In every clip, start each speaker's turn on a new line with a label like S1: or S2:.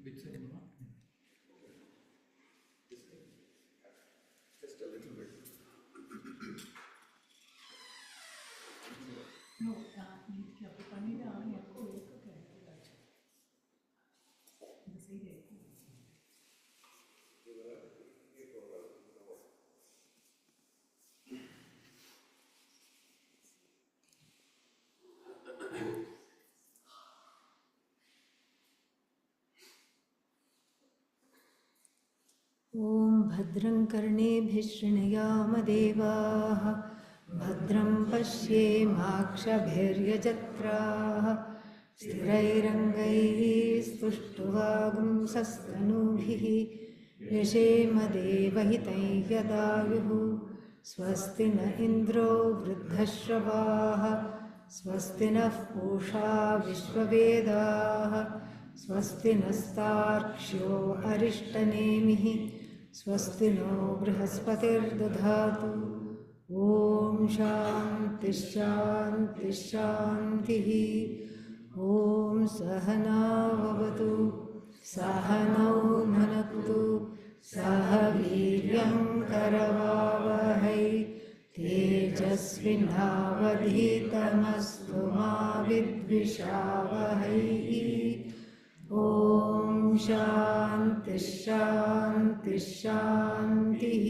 S1: Which side, Ma?
S2: Just a little bit.
S3: No, நீங்க அப்படி பண்ணிட்டா எப்போ இருக்கு இந்த சைடு ॐ भद्रं कर्णेभिः शृणुयामदेवाः भद्रं पश्येमाक्षभिर्यजत्राः स्थिरैरङ्गैः स्तुष्टुवागुंसस्तनूभिः यशेमदेवहितं यदायुः स्वस्ति न इन्द्रो वृद्धश्रवाः स्वस्ति नः पूषा विश्ववेदाः स्वस्ति नस्तार्क्ष्यो अरिष्टनेमिः स्वस्ति नो बृहस्पतिर्दधातु ॐ शान्ति शान्ति शान्तिः ॐ सहनाववतु सहनौ भुनक्तु सह वीर्यं करवावहै तेजस्विनावधीतमस्तु मा विद्विषावहै ॐ शान्ति शान्ति शान्तिः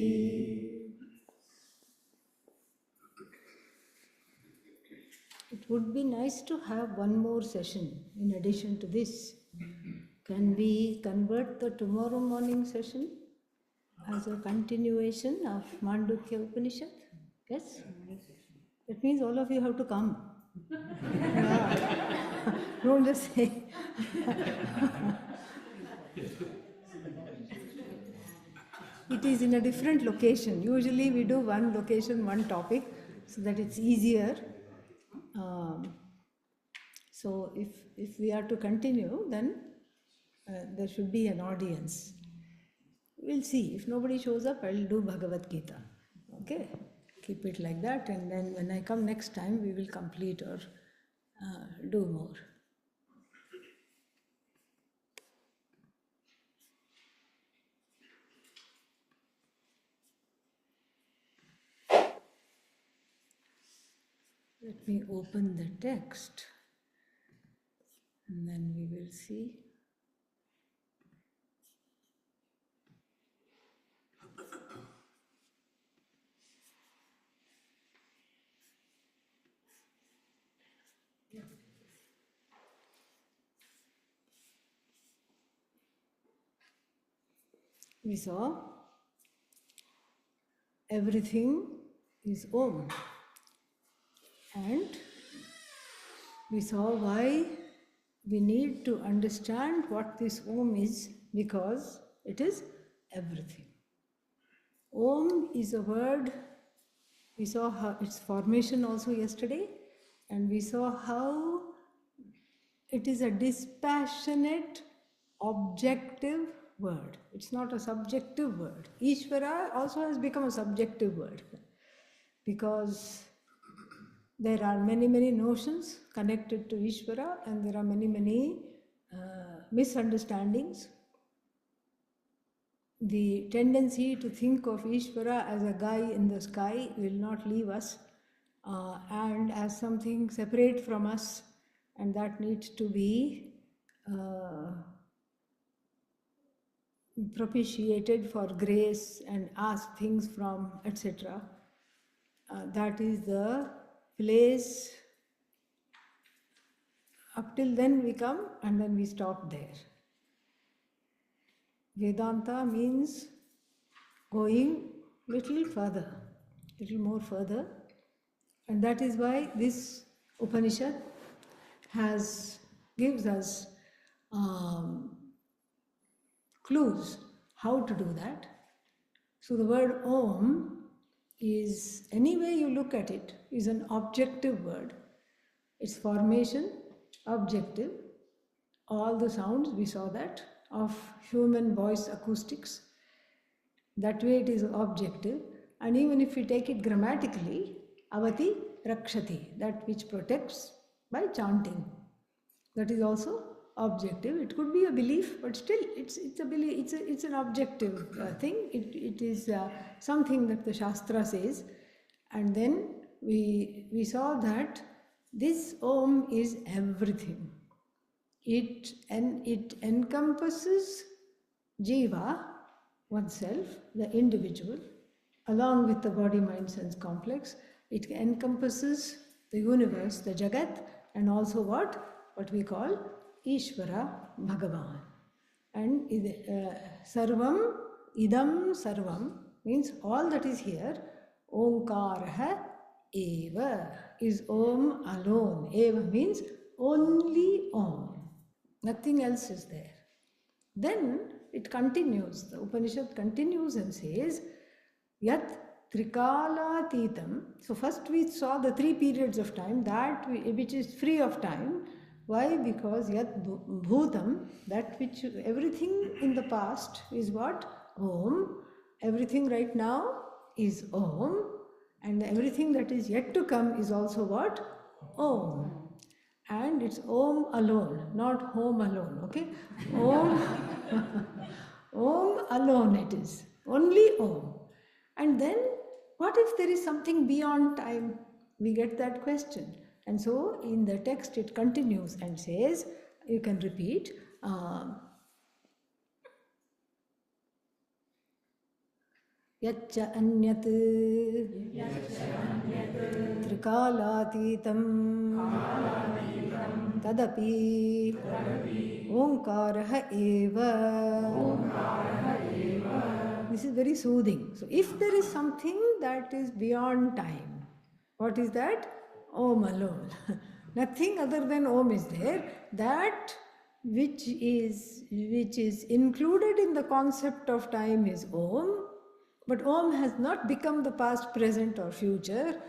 S3: It would be nice to have one more session in addition to this. Can we convert the tomorrow morning session as a continuation of Mandukya Upanishad? Yes? That means all of you have to come. Yeah. Don't just say. It is in a different location. Usually we do one location, one topic, so that it's easier. So if we are to continue, then there should be an audience. We'll see. If nobody shows up, I'll do Bhagavad Gita. Okay? Keep it like that, and then when I come next time, we will complete or do more. Let me open the text, and then we will see. We saw everything is Om, and we saw why we need to understand what this Om is, because it is everything. Om is a word, we saw how its formation also yesterday, and we saw how it is a dispassionate, objective word. It's not a subjective word. Ishvara also has become a subjective word because there are many, many notions connected to Ishvara, and there are many, many misunderstandings. The tendency to think of Ishvara as a guy in the sky will not leave us, and as something separate from us, and that needs to be propitiated for grace and ask things from, etc. That is the place. Up till then we come, and then we stop there. Vedanta means going little further, little more further, and that is why this Upanishad gives us clues how to do that. So the word Om is, any way you look at it, is an objective word. Its formation, objective. All the sounds, we saw that, of human voice acoustics. That way it is objective. And even if we take it grammatically, Avati Rakshati, that which protects by chanting. That is also objective. It could be a belief, but still it's a belief. It's an objective thing. It is something that the Shastra says. And then we saw that this Om is everything. It encompasses Jiva, oneself, the individual, along with the body, mind, sense complex. It encompasses the universe, the Jagat, and also what we call Ishvara, Bhagavan. And Sarvam, Idam Sarvam means all that is here. Omkaraha Eva is Om alone. Eva means only Om. Nothing else is there. Then it continues, the Upanishad continues and says, Yat Trikala-titam. So first we saw the 3 periods of time, which is free of time. Why? Because Yat Bhutam, that which everything in the past is what? Om. Everything right now is Om. And everything that is yet to come is also what? Om. And it's Om alone, not home alone, okay? Om, Om alone it is, only Om. And then, what if there is something beyond time? We get that question. And so, in the text it continues and says, you can repeat, Yaccha anyat Trikalaatitam Tadapi Omkaraha Eva. This is very soothing. So if there is something that is beyond time, what is that? Om alone. Nothing other than Om is there. That which is included in the concept of time is Om. But Om has not become the past, present or future.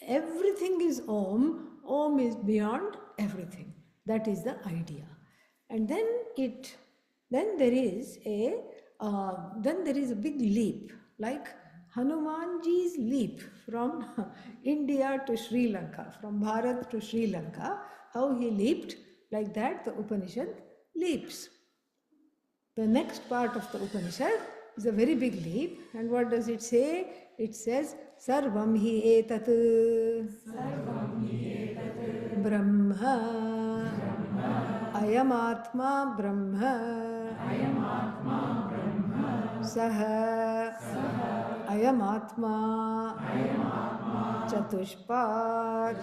S3: Everything is Om. Om is beyond everything. That is the idea. And then there is a big leap, like Hanumanji's leap from India to Sri Lanka, from Bharat to Sri Lanka. How he leaped, like that the Upanishad leaps. The next part of the Upanishad is a very big leap. And what does it say? It says, Sarvam hi etat Brahma Ayam Atma Brahma Saha Ayam Atma Chatushpat.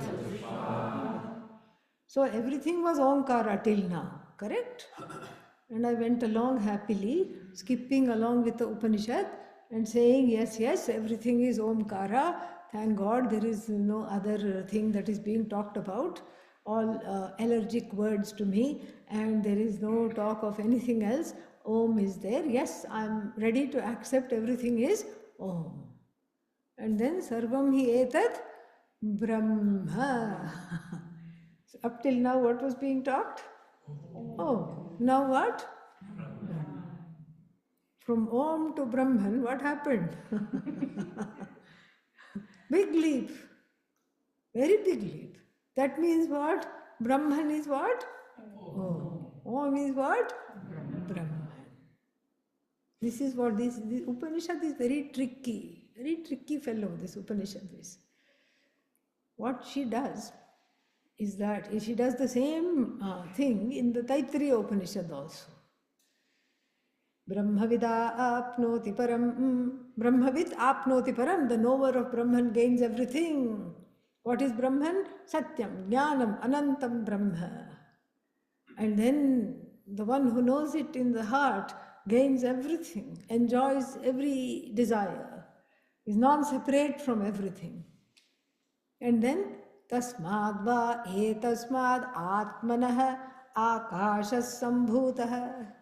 S3: So everything was Omkara till now, correct? And I went along happily, skipping along with the Upanishad and saying, yes, everything is Omkara. Thank God there is no other thing that is being talked about. All allergic words to me, and there is no talk of anything else. Om is there. Yes, I am ready to accept everything is Om. And then Sarvam hi etat Brahma. So up till now what was being talked? Oh, now what? From Om to Brahman, what happened? Big leap. Very big leap. That means what? Brahman is what? Om. Om is what? Brahman. This is what this Upanishad is very tricky fellow, this Upanishad is. What she does is that she does the same thing in the Taittiriya Upanishad also. Brahmavida apnoti param. Brahmavid apnoti param. The knower of Brahman gains everything. What is Brahman? Satyam, Jnanam, Anantam Brahma. And then the one who knows it in the heart gains everything, enjoys every desire, is non-separate from everything. And then Tasmad va etasmad atmanah akashas sambhutah.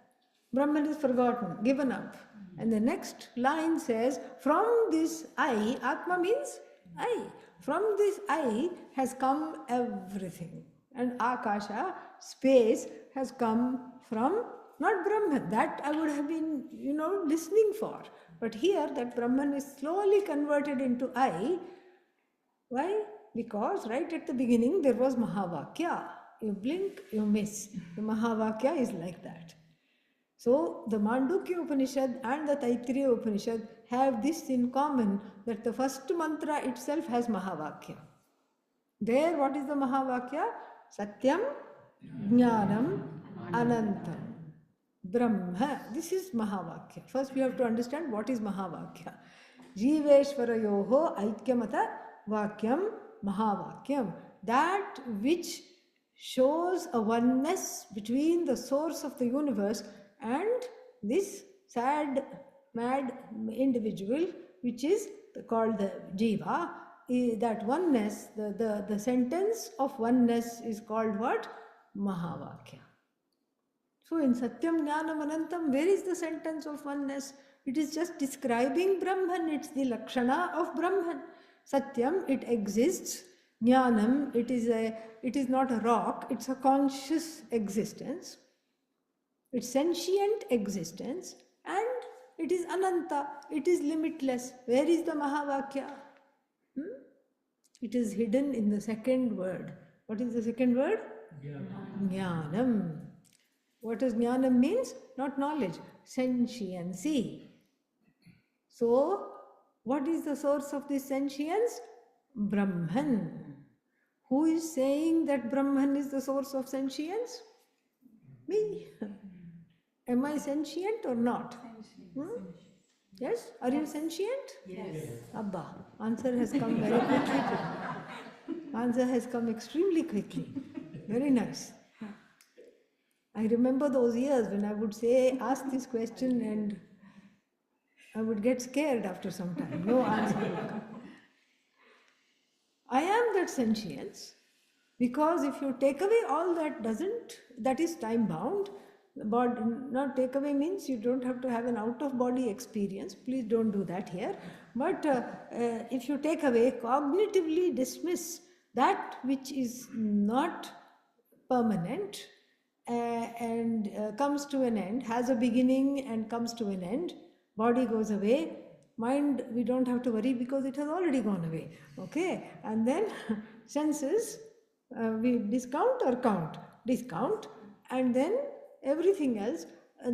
S3: Brahman is forgotten, given up. And the next line says, from this I, Atma means I. From this I has come everything. And Akasha, space, has come from not Brahman. That I would have been, listening for. But here that Brahman is slowly converted into I. Why? Because right at the beginning there was Mahavakya. you blink, you miss. The Mahavakya is like that. So the Mandukya Upanishad and the Taittiriya Upanishad have this in common, that the first mantra itself has Mahavakya. There, what is the Mahavakya? Satyam, Jnanam, Anantam, Brahma. This is Mahavakya. First we have to understand what is Mahavakya. Jiveshwarayoho Aikyamata Vakyam Mahavakyam. That which shows a oneness between the source of the universe and this sad, mad individual, which is called the Jiva. That oneness, the sentence of oneness is called what? Mahavakya. So in Satyam Jnanam Anantam, where is the sentence of oneness? It is just describing Brahman. It's the Lakshana of Brahman. Satyam, it exists. Jnanam, it is not a rock, it's a conscious existence. It's sentient existence. And it is Ananta, it is limitless. Where is the Mahavakya? It is hidden in the second word. What is the second word? Jnanam. What does jnanam means? Not knowledge, sentiency. So, what is the source of this sentience? Brahman. Who is saying that Brahman is the source of sentience? Me. Am I sentient or not? Yes? Are you sentient?
S1: Yes.
S3: Abba. Answer has come very quickly. Answer has come extremely quickly. Very nice. I remember those years when I would ask this question and I would get scared after some time. No answer would come. I am that sentience, because if you take away all that is time bound. But not take away means you don't have to have an out of body experience. Please don't do that here. But if you take away, cognitively dismiss that which is not permanent and comes to an end, has a beginning and comes to an end, body goes away, mind we don't have to worry because it has already gone away. Okay? And then senses, we discount or count? Discount. And then everything else,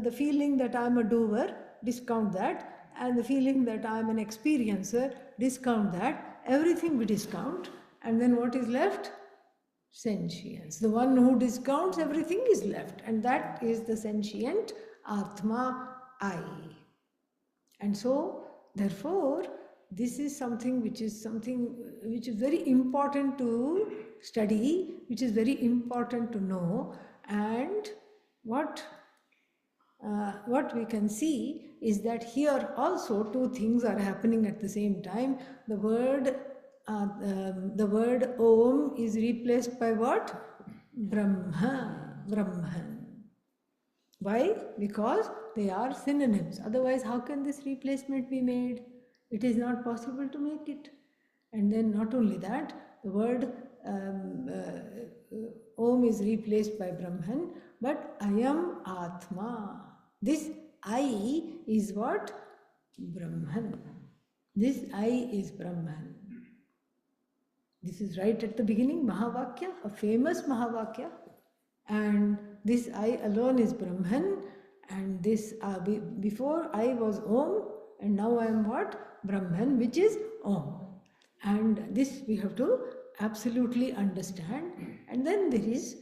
S3: the feeling that I'm a doer, discount that, and the feeling that I'm an experiencer, discount that, everything we discount, and then what is left? Sentience. The one who discounts everything is left, and that is the sentient Atma, I. And so, therefore, this is something which is very important to study, which is very important to know, and what we can see is that here also two things are happening at the same time. The word Om is replaced by what? Brahma, Brahman. Why? Because they are synonyms. Otherwise, how can this replacement be made? It is not possible to make it. And then not only that, the word Om is replaced by Brahman, but I am Atma. This I is what? Brahman. This I is Brahman. This is right at the beginning, Mahavakya, a famous Mahavakya. And this I alone is Brahman. And this before I was Om, and now I am what? Brahman, which is Om. And this we have to absolutely understand. And then there is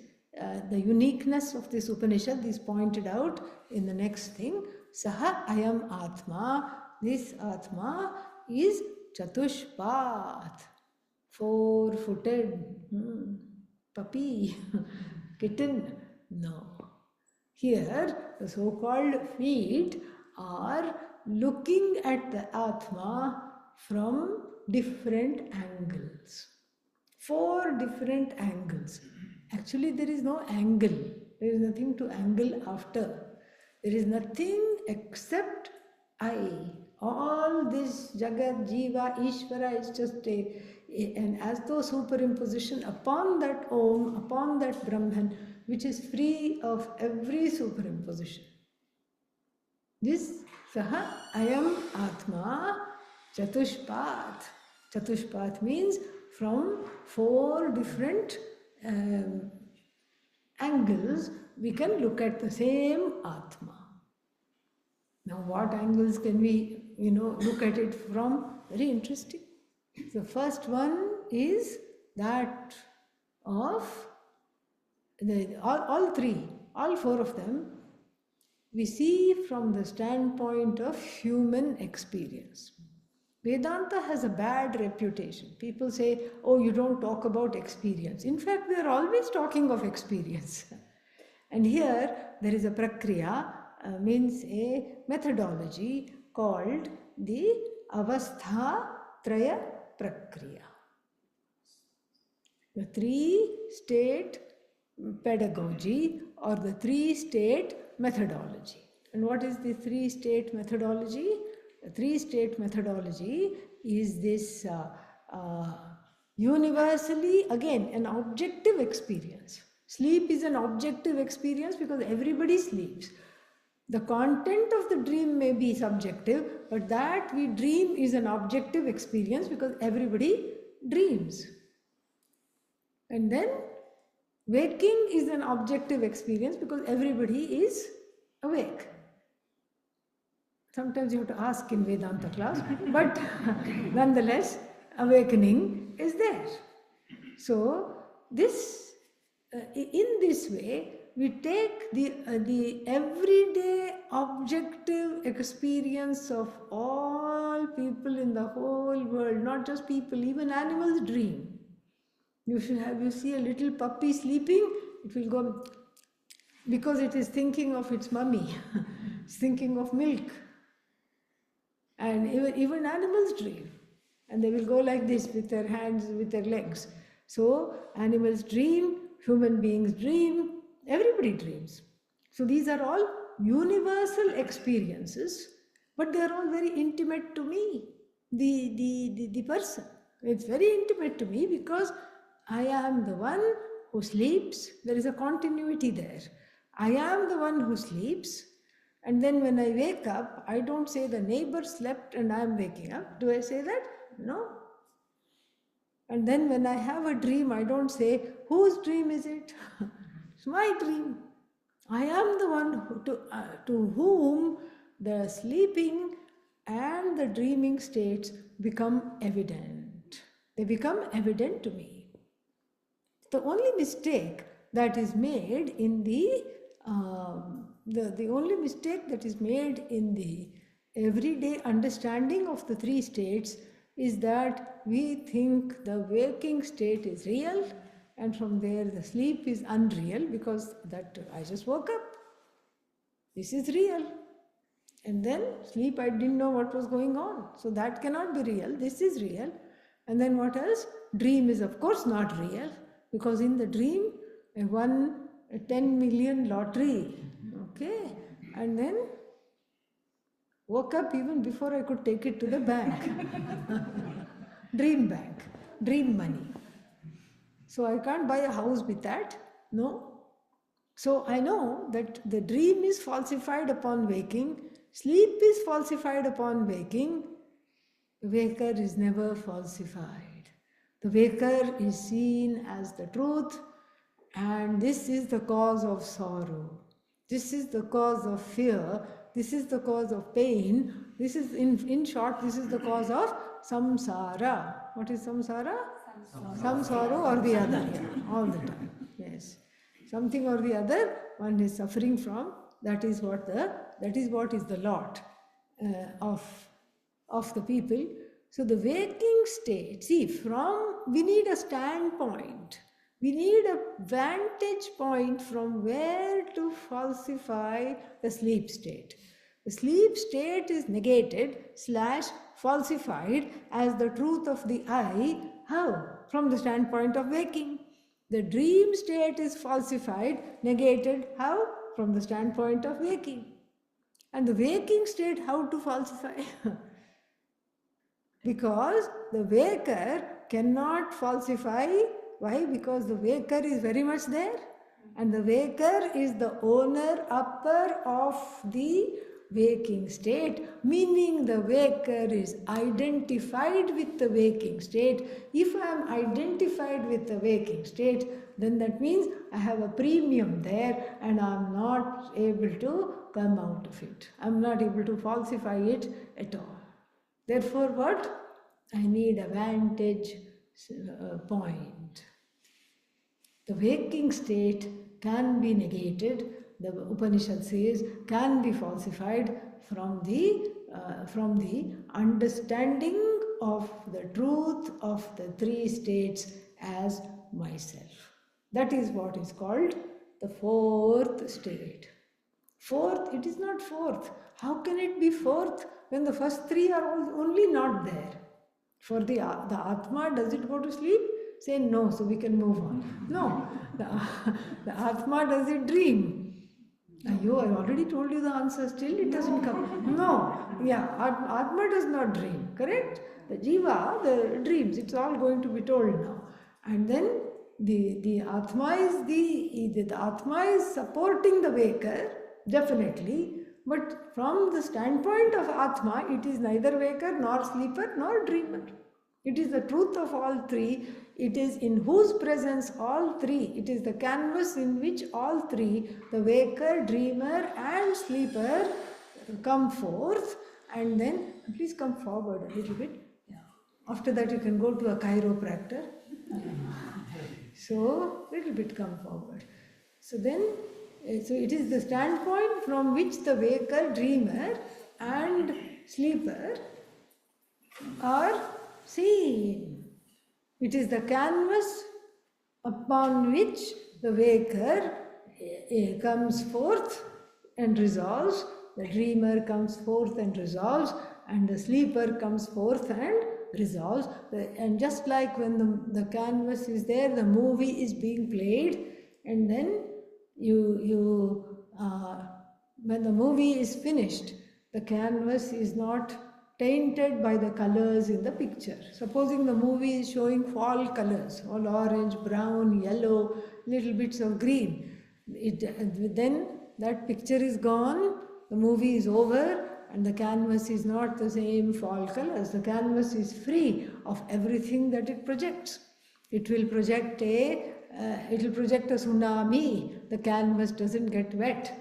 S3: the uniqueness of this Upanishad is pointed out in the next thing. Saha ayam Atma. This Atma is Chatushpat, four-footed, puppy, kitten. No. Here, the so-called feet are looking at the Atma from different angles. 4 different angles. Actually, there is no angle. There is nothing to angle after. There is nothing except I. All this Jagat, Jiva, Ishvara is just an as though superimposition upon that Om, upon that Brahman, which is free of every superimposition. This Saha Ayam Atma Chatushpat. Chatushpat means from 4 different angles we can look at the same Atma. Now, what angles can we, look at it from? Very interesting. The first one is that of all four of them, we see from the standpoint of human experience. Vedanta has a bad reputation. People say, oh, you don't talk about experience. In fact, we are always talking of experience. And here, there is a prakriya, means a methodology called the Avastha Traya Prakriya. The three-state pedagogy or the three-state methodology. And what is the three-state methodology? The three-state methodology is this universally, again, an objective experience. Sleep is an objective experience because everybody sleeps. The content of the dream may be subjective, but that we dream is an objective experience because everybody dreams. And then waking is an objective experience because everybody is awake. Sometimes you have to ask in Vedanta class, but nonetheless, awakening is there. So, in this way, we take the everyday objective experience of all people in the whole world, not just people, even animals dream. You see a little puppy sleeping, it will go because it is thinking of its mummy, it's thinking of milk. And even animals dream. And they will go like this with their hands, with their legs. So animals dream, human beings dream, everybody dreams. So these are all universal experiences, but they are all very intimate to me, the person. It's very intimate to me because I am the one who sleeps. There is a continuity there. I am the one who sleeps. And then when I wake up, I don't say the neighbor slept and I am waking up. Do I say that? No. And then when I have a dream, I don't say, whose dream is it? It's my dream. I am the one to whom the sleeping and the dreaming states become evident. They become evident to me. The only mistake that is made in the only mistake that is made in the everyday understanding of the three states is that we think the waking state is real and from there the sleep is unreal because that I just woke up. This is real. And then sleep, I didn't know what was going on. So that cannot be real. This is real. And then what else? Dream is of course not real because in the dream, I won a 10 million lottery. Okay. And then woke up even before I could take it to the bank. Dream bank, dream money. So I can't buy a house with that. No. So I know that the dream is falsified upon waking, sleep is falsified upon waking, the waker is never falsified. The waker is seen as the truth, and this is the cause of sorrow. This is the cause of fear. This is the cause of pain. This is, in short, this is the cause of samsara. What is samsara? Some sorrow or the other, all the time. Yes. Something or the other one is suffering from. That is what is the lot of the people. So the waking state, see, we need a standpoint. We need a vantage point from where to falsify the sleep state. The sleep state is negated / falsified as the truth of the I. How? From the standpoint of waking. The dream state is falsified, negated. How? From the standpoint of waking. And the waking state, how to falsify? Because the waker cannot falsify. Why? Because the waker is very much there. And the waker is the owner, upper of the waking state, meaning the waker is identified with the waking state. If I am identified with the waking state, then that means I have a premium there and I am not able to come out of it. I am not able to falsify it at all. Therefore, what? I need a vantage point. The waking state can be negated, the Upanishad says, can be falsified from the understanding of the truth of the three states as myself. That is what is called the fourth state. Fourth, it is not fourth. How can it be fourth when the first three are only not there? For the Atma, does it go to sleep? Say no, so we can move on. No, the Atma, does it dream? Ayo, I already told you the answer, still it doesn't come. No, yeah, Atma does not dream, correct? The Jiva, the dreams, it's all going to be told now. And then the Atma is the Atma is supporting the waker, definitely. But from the standpoint of Atma, it is neither waker, nor sleeper, nor dreamer. It is the truth of all three. It is in whose presence all three. It is the canvas in which all three, the waker, dreamer and sleeper, come forth. And then, please come forward a little bit. Yeah. After that you can go to a chiropractor. So, little bit come forward. So then, so it is the standpoint from which the waker, dreamer and sleeper are seen. It is the canvas upon which the waker comes forth and resolves, the dreamer comes forth and resolves, and the sleeper comes forth and resolves. And just like when the canvas is there, the movie is being played, and then when the movie is finished, the canvas is not tainted by the colors in the picture. Supposing the movie is showing fall colors, all orange, brown, yellow, little bits of green, then that picture is gone, the movie is over, and the canvas is not the same fall colors. The canvas is free of everything that it projects. It will project a tsunami. The canvas doesn't get wet.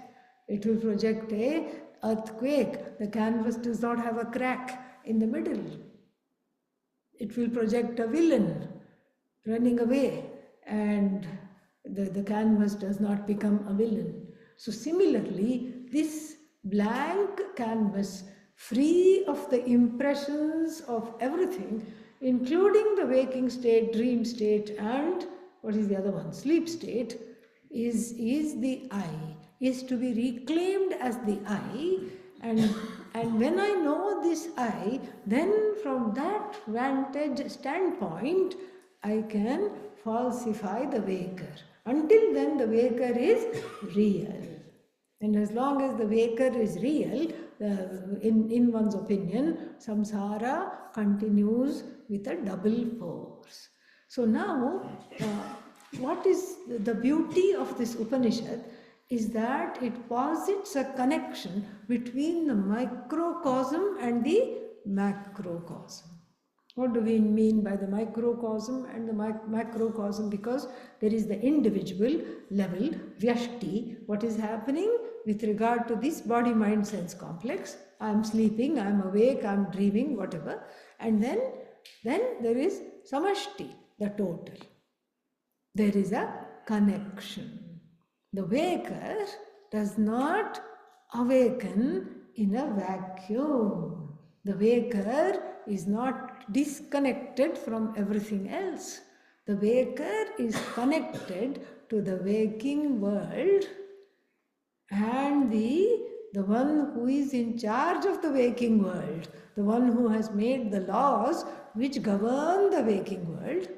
S3: It will project a earthquake. The canvas does not have a crack in the middle. It will project a villain running away, and the canvas does not become a villain. So similarly, this blank canvas, free of the impressions of everything, including the waking state, dream state, and what is the other one? Sleep state, is the I, is to be reclaimed as the I. And when I know this I, then from that vantage standpoint, I can falsify the waker. Until then, the waker is real. And as long as the waker is real, in one's opinion, samsara continues with a double force. So now, what is the beauty of this Upanishad is that it posits a connection between the microcosm and the macrocosm. What do we mean by the microcosm and the macrocosm? Because there is the individual level, vyashti, what is happening with regard to this body, mind, sense complex. I am sleeping, I am awake, I am dreaming, whatever. And then there is samashti, the total. There is a connection. The waker does not awaken in a vacuum. The waker is not disconnected from everything else. The waker is connected to the waking world, and the one who is in charge of the waking world, the one who has made the laws which govern the waking world,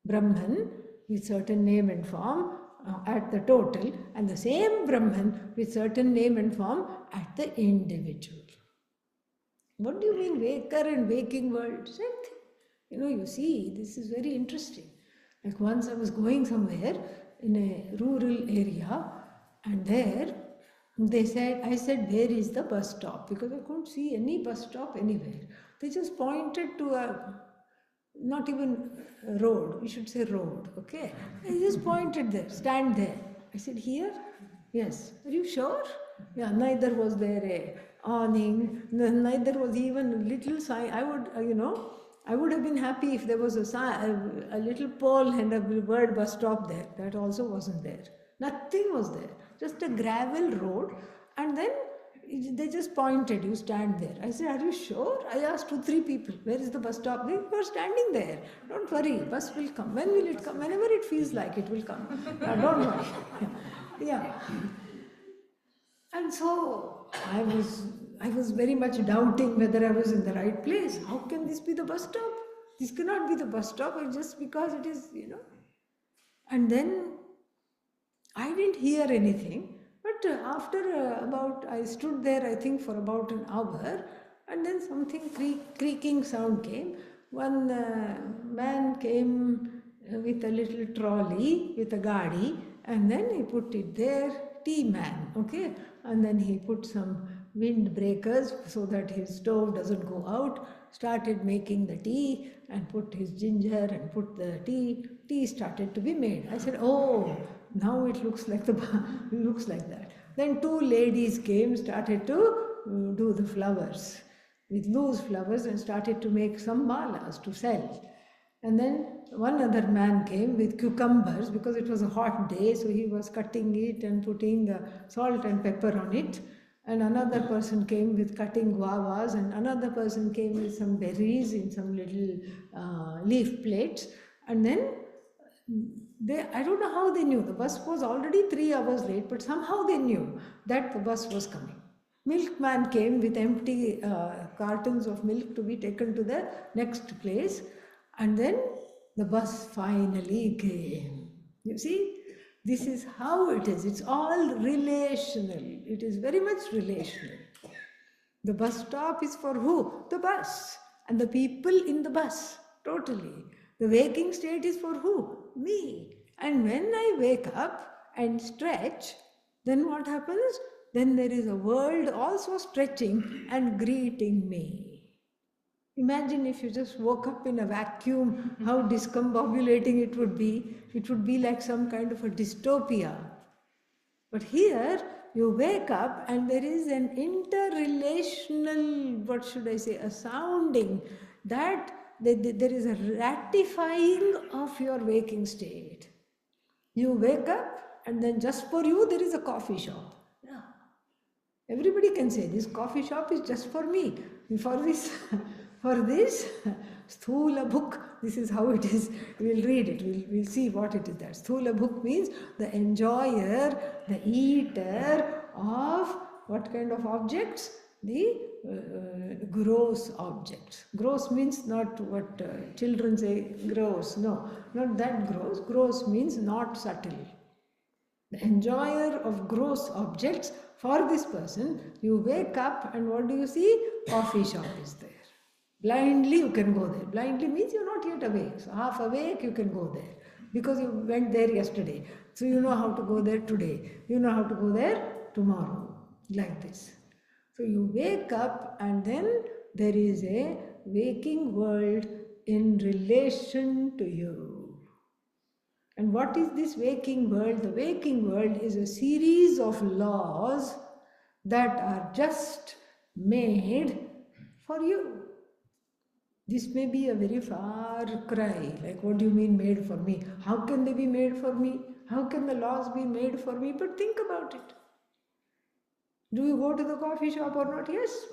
S3: Brahman, with certain name and form at the total, and the same Brahman with certain name and form at the individual. What do you mean waker and waking world? Same thing. You see, this is very interesting. Like once I was going somewhere in a rural area, and there They said, I said, where is the bus stop? Because I couldn't see any bus stop anywhere. They just pointed to a, not even a road, we should say road, okay? They just pointed there, stand there. I said, here? Yes. Are you sure? Yeah, neither was there a awning, neither was even a little sign. I would, I would have been happy if there was a sign, a little pole and a word bus stop there. That also wasn't there. Nothing was there. Just a gravel road, and then they just pointed, you stand there. I said, are you sure? I asked 2, 3 people, where is the bus stop? They were standing there. Don't worry, bus will come. When will it come? Whenever it feels like it will come. Don't worry. Yeah. And so I was very much doubting whether I was in the right place. How can this be the bus stop? This cannot be the bus stop, just because it is, And then I didn't hear anything, but after I stood there, I think, for about an hour, and then something creaking sound came. One man came with a little trolley, with a gadi, and then he put it there, tea man, okay? And then he put some wind breakers so that his stove doesn't go out, started making the tea and put his ginger and put the tea started to be made. I said, oh, now it looks like looks like that. Then 2 ladies came, started to do the flowers with loose flowers and started to make some malas to sell. And then one other man came with cucumbers because it was a hot day, so he was cutting it and putting salt and pepper on it. And another person came with cutting guavas, and another person came with some berries in some little leaf plates. And then I don't know how they knew. The bus was already 3 hours late, but somehow they knew that the bus was coming. Milkman came with empty cartons of milk to be taken to the next place. And then the bus finally came. You see, this is how it is. It's all relational. It is very much relational. The bus stop is for who? The bus. And the people in the bus. Totally. The waking state is for who? Me. And when I wake up and stretch, then what happens? Then there is a world also stretching and greeting me. Imagine if you just woke up in a vacuum, how discombobulating it would be. It would be like some kind of a dystopia. But here, you wake up and there is an interrelational, what should I say, a sounding that there is a ratifying of your waking state. You wake up and then just for you, there is a coffee shop. Yeah. Everybody can say, this coffee shop is just for me. For this Sthula book, this is how it is. We'll read it, we'll see what it is there. Sthula book means the enjoyer, the eater of what kind of objects? The gross objects. Gross means not what children say, gross. No, not that gross. Gross means not subtle. The enjoyer of gross objects, for this person, you wake up and what do you see? Coffee shop is there. Blindly you can go there. Blindly means you're not yet awake. So half awake you can go there. Because you went there yesterday. So you know how to go there today. You know how to go there tomorrow. Like this. So you wake up and then there is a waking world in relation to you. And what is this waking world? The waking world is a series of laws that are just made for you. This may be a very far cry, like what do you mean made for me? How can they be made for me? How can the laws be made for me? But think about it. Do you go to the coffee shop or not? Yes.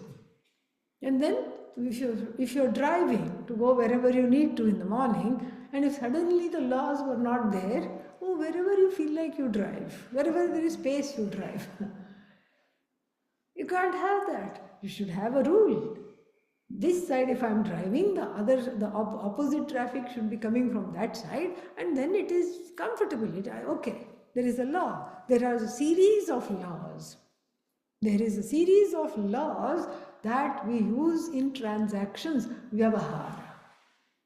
S3: And then if you're driving to go wherever you need to in the morning, and if suddenly the laws were not there, wherever you feel like you drive, wherever there is space you drive. You can't have that. You should have a rule. This side, if I'm driving, the opposite traffic should be coming from that side, and then it is comfortable. Okay, there is a law. There are a series of laws. There is a series of laws that we use in transactions, vyavahara.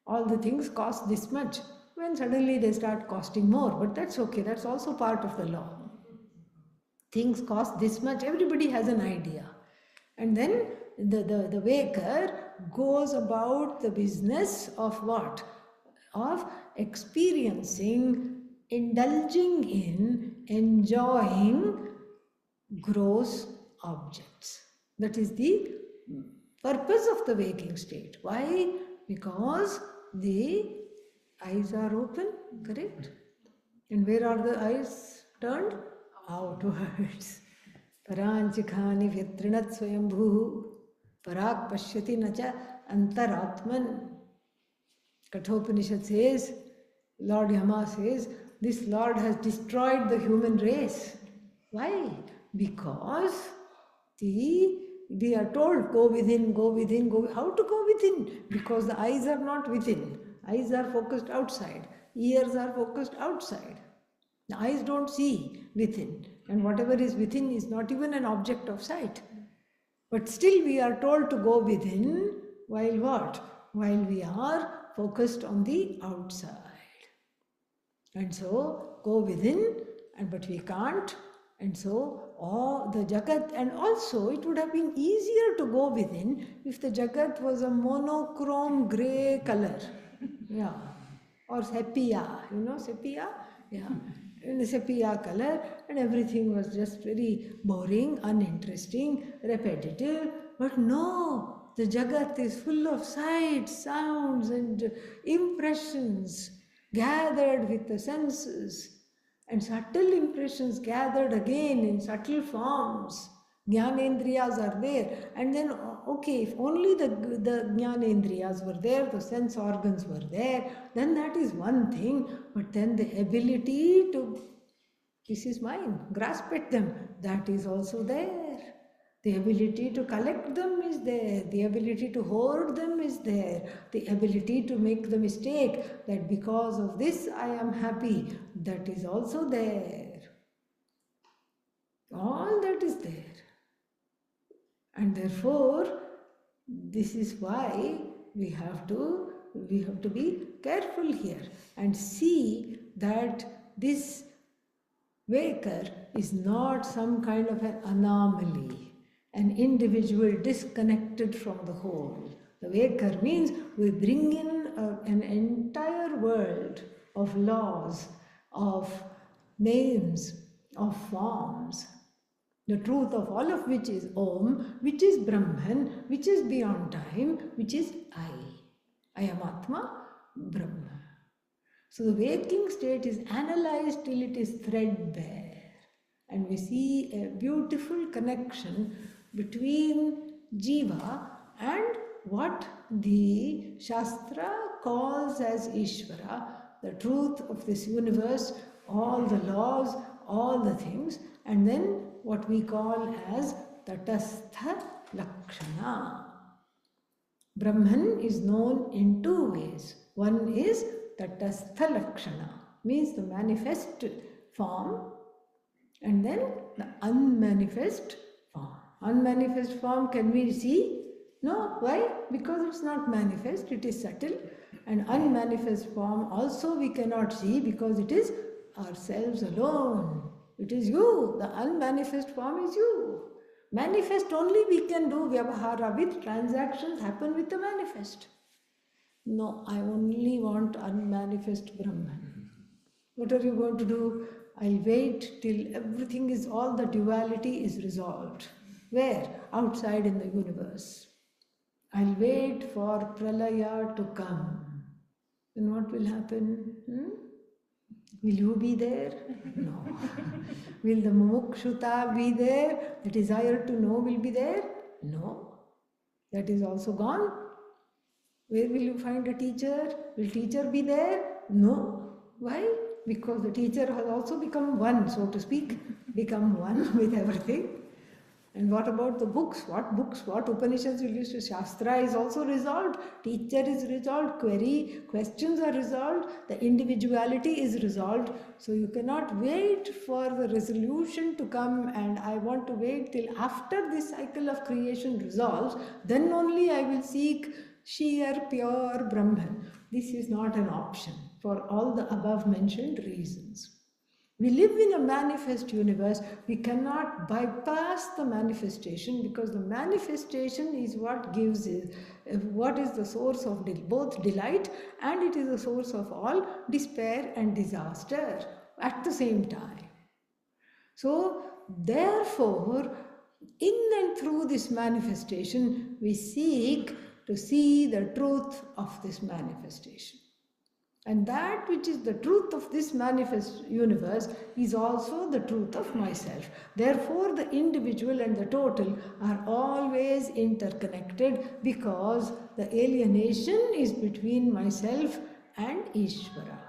S3: All the things cost this much. When suddenly they start costing more, but that's okay. That's also part of the law. things cost this much, everybody has an idea. And then the waker goes about the business of what? Of experiencing, indulging in, enjoying gross objects. That is the purpose of the waking state. Why? Because the eyes are open, correct? And where are the eyes turned? Outwards. Paranchikhani vyatrinat swayambhu parak pashyati nacha antaratman. Kathopanishad says, Lord Yama says, this Lord has destroyed the human race. Why? Because we are told, go within, go within, go. How to go within? Because the eyes are not within. Eyes are focused outside. Ears are focused outside. The eyes don't see within. And whatever is within is not even an object of sight. But still we are told to go within, while what? While we are focused on the outside. And so go within, but we can't. And so the Jagat, and also it would have been easier to go within if the Jagat was a monochrome grey color. Yeah. Or sepia, sepia? Yeah. In a sepia color, and everything was just very boring, uninteresting, repetitive. But no, the Jagat is full of sights, sounds, and impressions gathered with the senses, and subtle impressions gathered again in subtle forms. Jnanendriyas are there, and then okay, if only the Jnanendriyas were there, the sense organs were there, then that is one thing. But then the ability to, this is mine, grasp at them, that is also there. The ability to collect them is there. The ability to hoard them is there. The ability to make the mistake that because of this I am happy, that is also there. All that is there. And therefore, this is why we have to be careful here and see that this waker is not some kind of an anomaly, an individual disconnected from the whole. The waker means we bring in an entire world of laws, of names, of forms, the truth of all of which is Om, which is Brahman, which is beyond time, which is I am Atma, Brahma. So the waking state is analyzed till it is threadbare, and we see a beautiful connection between Jiva and what the Shastra calls as Ishvara, the truth of this universe, all the laws, all the things, and then what we call as Tatastha Lakshana. Brahman is known in two ways. One is Tatastha Lakshana, means the manifest form, and then the unmanifest form. Unmanifest form can we see? No. Why? Because it's not manifest, it is subtle. And unmanifest form also we cannot see because it is ourselves alone. It is you. The unmanifest form is you. Manifest only we can do vyavahara with, transactions happen with the manifest. No, I only want unmanifest Brahman. What are you going to do? I'll wait till everything is, all the duality is resolved. Where? Outside in the universe. I'll wait for pralaya to come. Then what will happen? Will you be there? No. Will the mumukshuta be there? The desire to know will be there? No. That is also gone. Where will you find a teacher? Will teacher be there? No. Why? Because the teacher has also become one, so to speak, become one with everything. And what about the books? What books? What Upanishads will use to? Shastra is also resolved. Teacher is resolved. Query, questions are resolved. The individuality is resolved. So you cannot wait for the resolution to come, and I want to wait till after this cycle of creation resolves. Then only I will seek sheer, pure Brahman. This is not an option for all the above mentioned reasons. We live in a manifest universe. We cannot bypass the manifestation, because the manifestation is what gives it, what is the source of both delight, and it is the source of all despair and disaster at the same time. So, therefore, in and through this manifestation, we seek to see the truth of this manifestation. And that which is the truth of this manifest universe is also the truth of myself. Therefore, the individual and the total are always interconnected, because the alienation is between myself and Ishvara,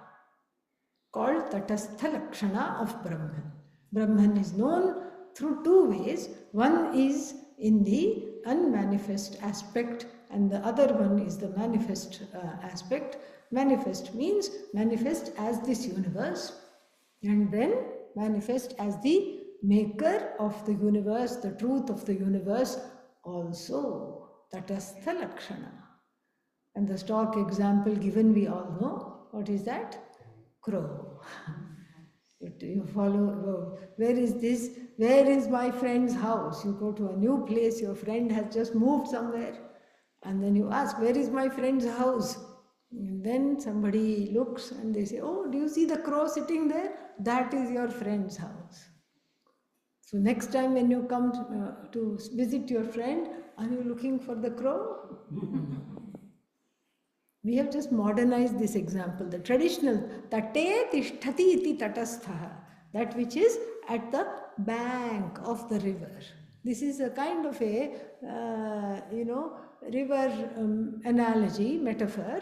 S3: called Tatastha Lakshana of Brahman. Brahman is known through two ways. One is in the unmanifest aspect, and the other one is the manifest aspect. Manifest means manifest as this universe, and then manifest as the maker of the universe, the truth of the universe also. Tatastha Lakshana. And the stock example given, we all know. What is that? Crow. You follow, where is this? Where is my friend's house? You go to a new place, your friend has just moved somewhere, and then you ask, where is my friend's house? And then somebody looks and they say, oh, do you see the crow sitting there? That is your friend's house. So next time when you come to visit your friend, are you looking for the crow? We have just modernized this example. The traditional tate tishtati iti tatastha, that which is at the bank of the river. This is a kind of a river analogy, metaphor,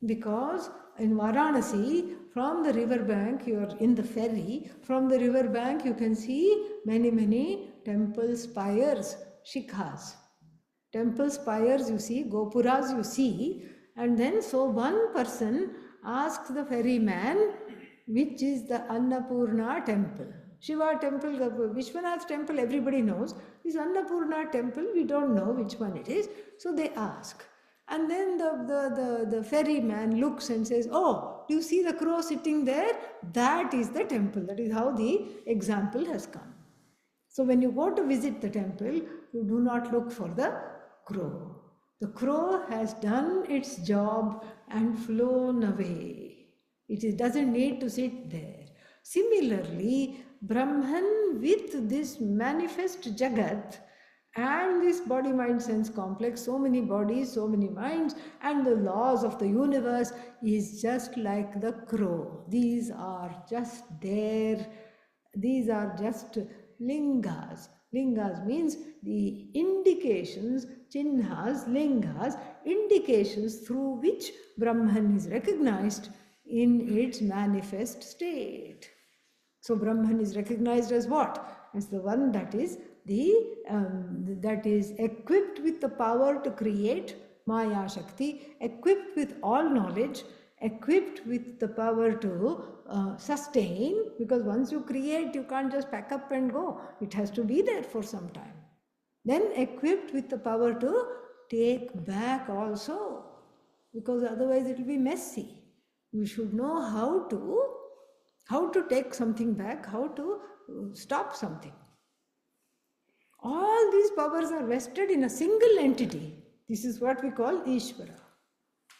S3: because in Varanasi, from the river bank, you are in the ferry, from the river bank you can see many temple spires, shikhas. Temple spires you see, gopuras you see, and then so one person asks the ferryman, which is the Annapurna temple. Shiva temple, Vishwanath temple, everybody knows. This Annapurna temple, we don't know which one it is. So they ask. And then the ferryman looks and says, oh, do you see the crow sitting there? That is the temple. That is how the example has come. So when you go to visit the temple, you do not look for the crow. The crow has done its job and flown away. It doesn't need to sit there. Similarly, Brahman with this manifest Jagat and this body, mind, sense complex, so many bodies, so many minds, and the laws of the universe is just like the crow. These are just there. These are just lingas. Lingas means the indications, chinhas, lingas, indications through which Brahman is recognized in its manifest state. So Brahman is recognized as what? As the one that is that is equipped with the power to create, Maya Shakti, equipped with all knowledge, equipped with the power to sustain, because once you create, you can't just pack up and go. It has to be there for some time. Then equipped with the power to take back also, because otherwise it will be messy. You should know how to take something back, how to stop something. All these powers are vested in a single entity. This is what we call Ishvara.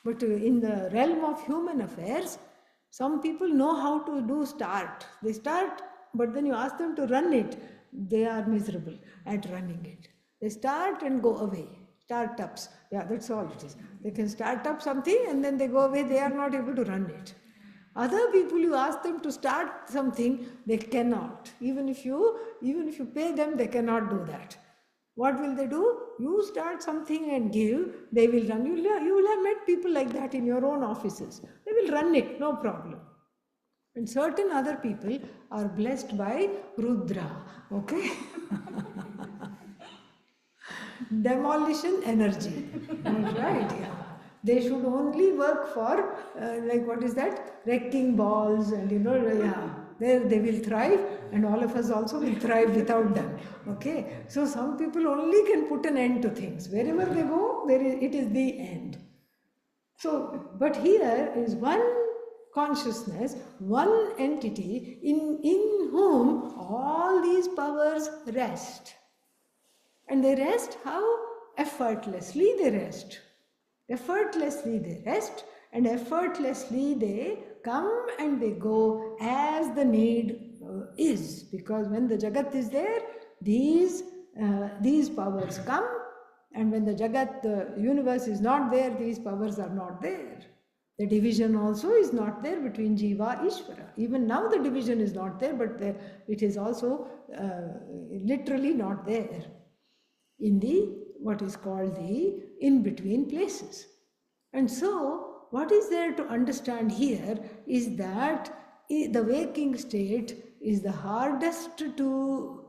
S3: But in the realm of human affairs, some people know how to start. They start, but then you ask them to run it, they are miserable at running it. They start and go away. Startups, yeah, that's all it is. They can start up something and then they go away, they are not able to run it. Other people, you ask them to start something, they cannot. Even if you pay them, they cannot do that. What will they do? You start something and give, they will run. You will have met people like that in your own offices. They will run it, no problem. And certain other people are blessed by Rudra, okay? Demolition energy, right? Yeah. They should only work for, wrecking balls and, there they will thrive, and all of us also will thrive without them. Okay? So some people only can put an end to things. Wherever they go, it is the end. So, but here is one consciousness, one entity in whom all these powers rest. And they rest how? Effortlessly they rest. Effortlessly they rest, and effortlessly they come and they go as the need is. Because when the Jagat is there, these powers come, and when the Jagat, the universe is not there, these powers are not there. The division also is not there between Jiva, Ishvara. Even now the division is not there, but it is also literally not there in the what is called the in-between places. And so, what is there to understand here is that the waking state is the hardest to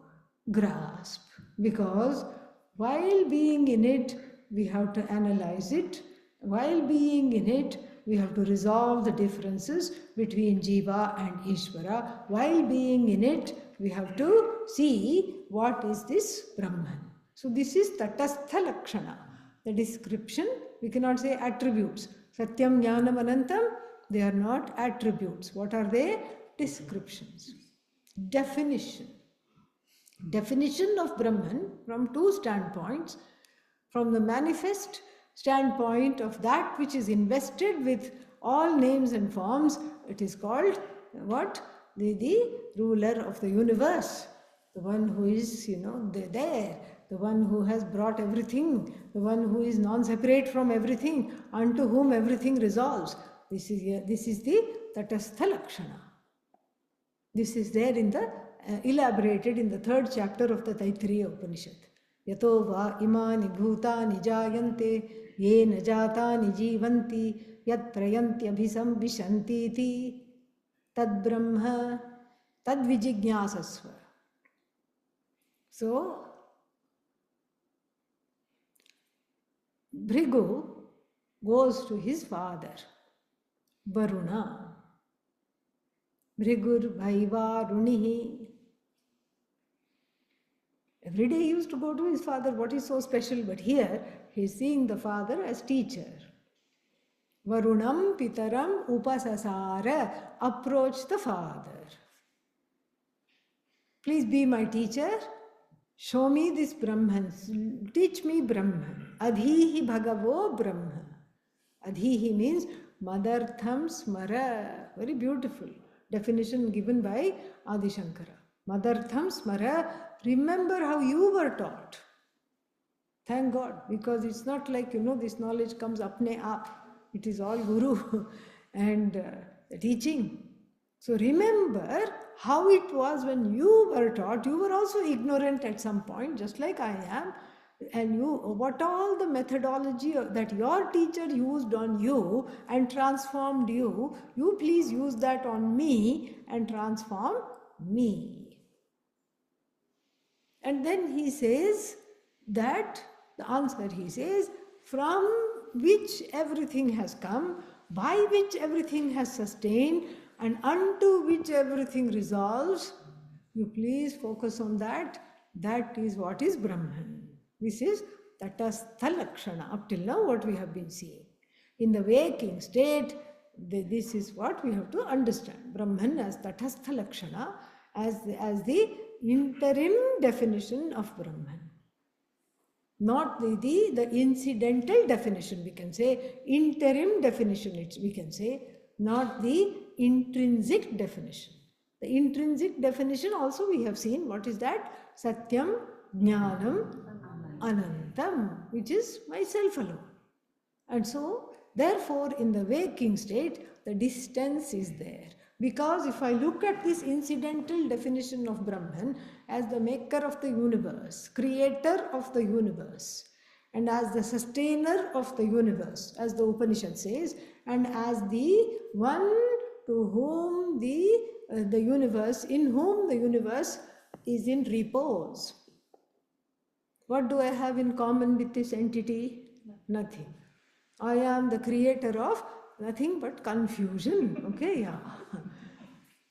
S3: grasp, because while being in it, we have to analyze it. While being in it, we have to resolve the differences between Jiva and Ishvara. While being in it, we have to see what is this Brahman. So this is Tatastha Lakshana, the description. We cannot say attributes. Satyam, Jnanam, Anantam, they are not attributes. What are they? Descriptions. Definition. Definition of Brahman from two standpoints. From the manifest standpoint of that which is invested with all names and forms, it is called what? The ruler of the universe. The one who is, there. The one who has brought everything, the one who is non-separate from everything, unto whom everything resolves. This is the Tatastha Lakshana. This is there in the elaborated in the 3rd chapter of the Taittiriya Upanishad. Yato va imani bhutani jayante yena jatani jivanti yat prayanti abhisam vishanti tad brahma tad vijignyasasva. So, Bhrigu goes to his father, Varuna. Bhrigur Bhaiva Runihi. Every day he used to go to his father. What is so special? But here he is seeing the father as teacher. Varunam Pitaram Upasasara. Approach the father. Please be my teacher. Show me this Brahman. Teach me Brahman. Adhihi Bhagavo Brahma. Adhihi means Madartham Smara. Very beautiful definition given by Adi Shankara. Madartham Smara. Remember how you were taught. Thank God, because it's not like, this knowledge comes apne aap. It is all Guru and teaching. So remember how it was when you were taught. You were also ignorant at some point, just like I am. And what all the methodology that your teacher used on you and transformed you, you please use that on me and transform me. And then he says that, the answer he says, from which everything has come, by which everything has sustained, and unto which everything resolves, you please focus on that. That is what is Brahman. This is Tatastha Lakshana. Up till now what we have been seeing. In the waking state, this is what we have to understand. Brahman as Tatastha Lakshana, as the interim definition of Brahman. Not the incidental definition, we can say. Interim definition, we can say. Not the intrinsic definition. The intrinsic definition also we have seen. What is that? Satyam, Jnanam, Anantam, which is myself alone. And so, therefore, in the waking state, the distance is there. Because if I look at this incidental definition of Brahman as the maker of the universe, creator of the universe, and as the sustainer of the universe, as the Upanishad says, and as the one to whom the universe, in whom the universe is in repose. What do I have in common with this entity? Nothing. I am the creator of nothing but confusion. Okay, yeah.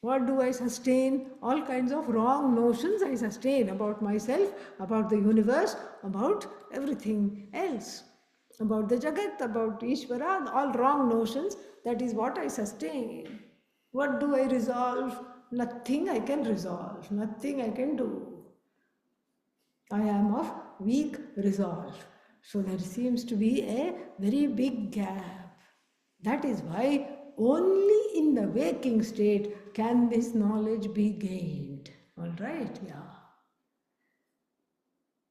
S3: What do I sustain? All kinds of wrong notions I sustain about myself, about the universe, about everything else. About the Jagat, about Ishvara, all wrong notions. That is what I sustain. What do I resolve? Nothing I can resolve, nothing I can do. I am of weak resolve. So there seems to be a very big gap. That is why only in the waking state can this knowledge be gained. All right, yeah.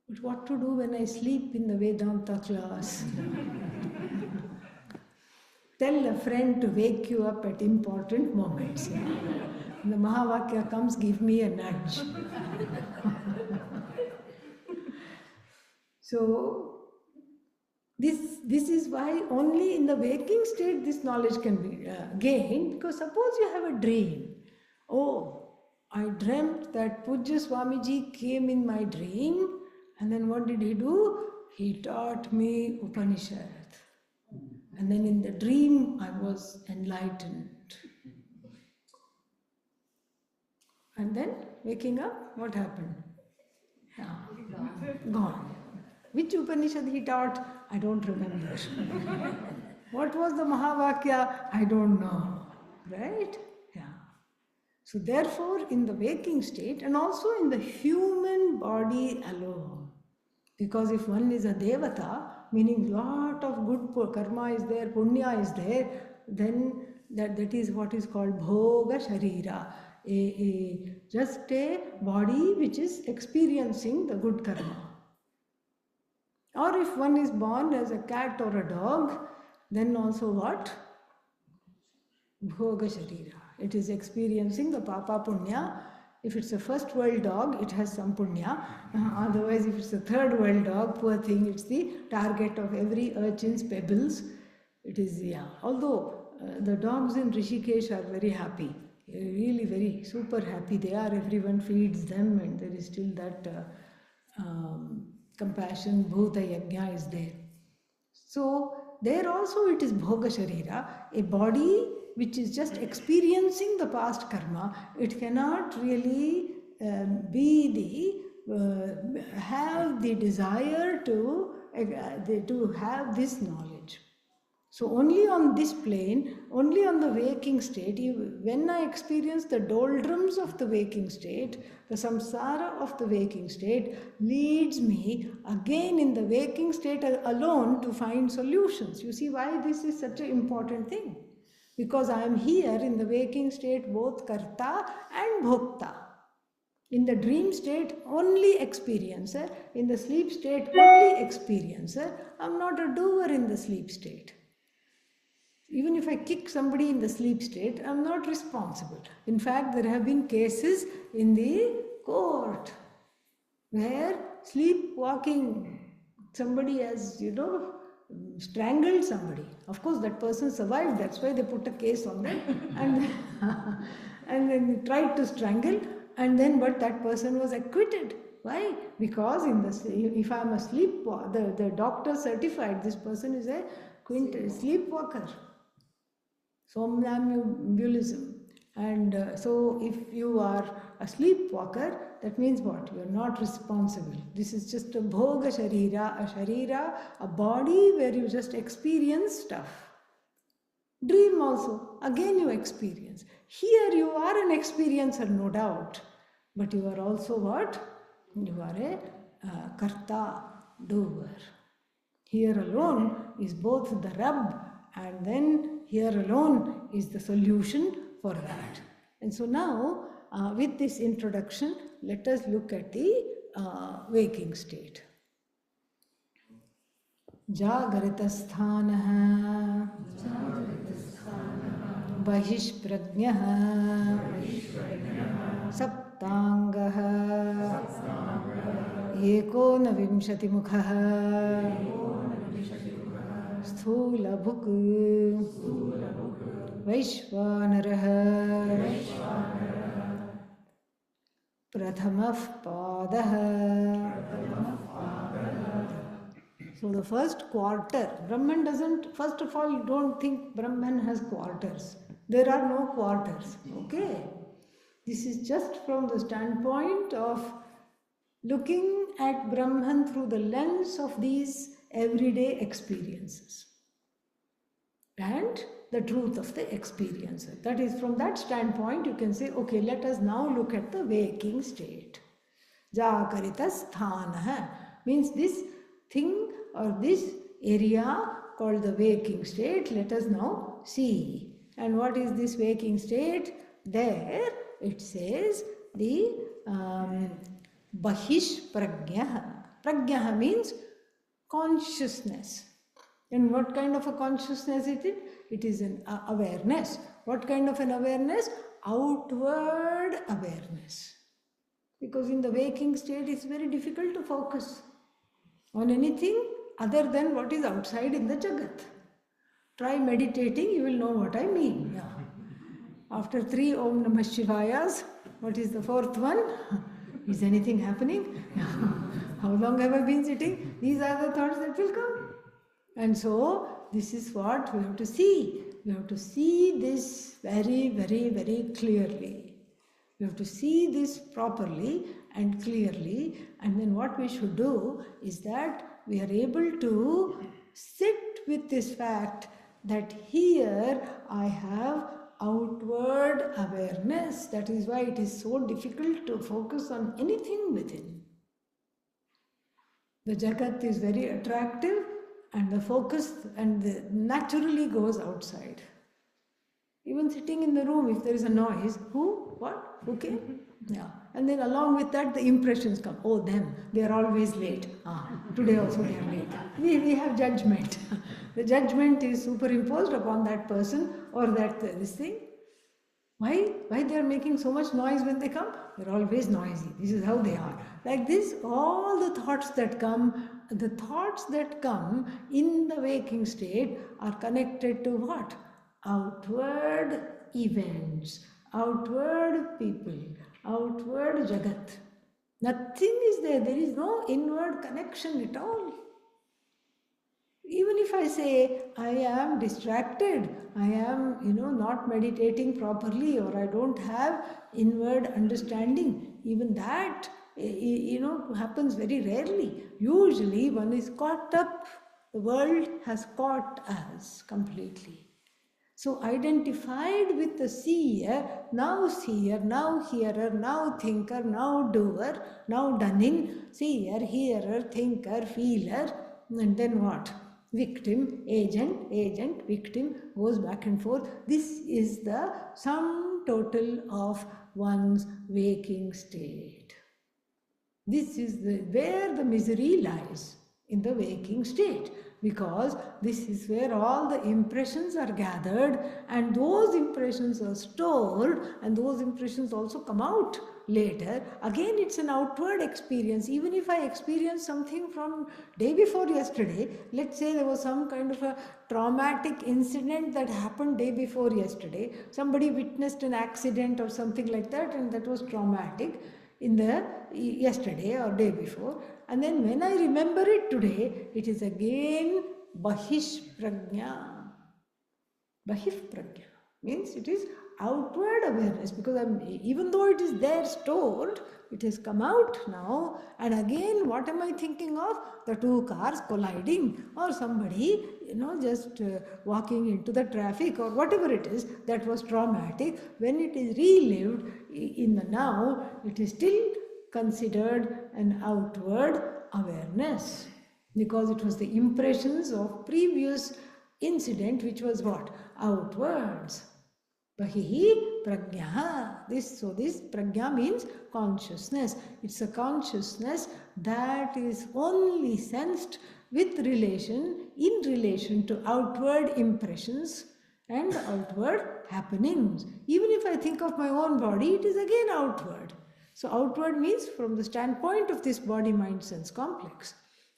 S3: But what to do when I sleep in the Vedanta class? Tell a friend to wake you up at important moments. Yeah. When the Mahavakya comes, give me a nudge. So, this is why only in the waking state this knowledge can be gained, because suppose you have a dream. Oh, I dreamt that Pujya Swamiji came in my dream, and then what did he do? He taught me Upanishad. And then in the dream I was enlightened. And then waking up, what happened? Yeah, gone. Which Upanishad he taught? I don't remember. What was the Mahavakya? I don't know. Right? Yeah. So therefore, in the waking state and also in the human body alone, because if one is a devata, meaning lot of good karma is there, punya is there, then that is what is called bhoga sharira, just a body which is experiencing the good karma. Or if one is born as a cat or a dog, then also what? Bhoga sharira. It is experiencing the papa punya. If it's a first world dog, it has some punya. Otherwise, if it's a third world dog, poor thing, it's the target of every urchin's pebbles. It is, yeah. Although the dogs in Rishikesh are very happy, really very super happy. They are, everyone feeds them, and there is still that compassion, bhuta yajna is there. So there also it is bhoga sharira, a body which is just experiencing the past karma. It cannot really have the desire to have this knowledge. So only on this plane, only on the waking state, when I experience the doldrums of the waking state, the samsara of the waking state leads me again in the waking state alone to find solutions. You see why this is such an important thing? Because I am here in the waking state both karta and bhokta. In the dream state, only experiencer. In the sleep state, only experiencer. I am not a doer in the sleep state. Even if I kick somebody in the sleep state, I am not responsible. In fact, there have been cases in the court where sleepwalking, somebody has, strangled somebody. Of course, that person survived. That's why they put a case on them. And then they tried to strangle. And then, but that person was acquitted. Why? Because if I am a sleepwalker, the doctor certified this person is a sleepwalker. Somnambulism. And so if you are a sleepwalker, that means what? You are not responsible. This is just a bhoga sharira, a body where you just experience stuff. Dream also, again you experience. Here you are an experiencer, no doubt. But you are also what? You are a karta, doer. Here alone is both the rub, and then here alone is the solution for that. And so now, with this introduction, let us look at the waking state. Jagritasthanaha Bahishprajnaha Saptangaha Ekonavimshatimukhah Sthulabhuk Vaishvanarah Prathamah Padaha. So the first quarter, Brahman doesn't, first of all, don't think Brahman has quarters. There are no quarters, okay? This is just from the standpoint of looking at Brahman through the lens of these everyday experiences. And the truth of the experiencer. That is, from that standpoint, you can say, okay, let us now look at the waking state. Jagarita sthana means this thing or this area called the waking state. Let us now see. And what is this waking state? There it says the bahish pragya. Pragya means consciousness. And what kind of a consciousness it is? It is an awareness. What kind of an awareness? Outward awareness. Because in the waking state, it's very difficult to focus on anything other than what is outside in the Jagat. Try meditating, you will know what I mean. Yeah. After 3 Om Namah Shivayas, what is the 4th one? Is anything happening? How long have I been sitting? These are the thoughts that will come. And so, this is what we have to see. We have to see this very, very, very clearly. We have to see this properly and clearly, and then what we should do is that we are able to sit with this fact that here I have outward awareness. That is why it is so difficult to focus on anything within. The Jagat is very attractive and the focus naturally goes outside. Even sitting in the room, if there is a noise, who, what, who came? Yeah. And then along with that, the impressions come. Oh, them, they are always late. Today also they are late. We have judgment. The judgment is superimposed upon that person or that this thing. Why they are making so much noise when they come? They are always noisy. This is how they are. Like this, all the thoughts that come in the waking state are connected to what? Outward events, outward people, outward Jagat. Nothing is there. There is no inward connection at all. Even if I say I am distracted, I am, not meditating properly, or I don't have inward understanding, even that, happens very rarely. Usually one is caught up, the world has caught us completely. So identified with the seer, now hearer, now thinker, now doer, now dunning, seer, hearer, thinker, feeler, and then what? Victim, agent, victim, goes back and forth. This is the sum total of one's waking state. This is where the misery lies, in the waking state. Because this is where all the impressions are gathered, and those impressions are stored, and those impressions also come out later. Again, it's an outward experience. Even if I experience something from day before yesterday, let's say there was some kind of a traumatic incident that happened day before yesterday. Somebody witnessed an accident or something like that, and that was traumatic in the yesterday or day before. And then when I remember it today, it is again bahish prajna. Bahih prajna means it is outward awareness, because even though it is there stored, it has come out now. And again, what am I thinking of? The 2 cars colliding, or somebody, just walking into the traffic, or whatever it is that was traumatic. When it is relived in the now, it is still considered an outward awareness, because it was the impressions of previous incident which was what? Outwards. Bahihi prajna. This prajna means consciousness. It's a consciousness that is only sensed in relation to outward impressions and outward happenings. Even if I think of my own body, it is again outward. So outward means from the standpoint of this body-mind-sense complex.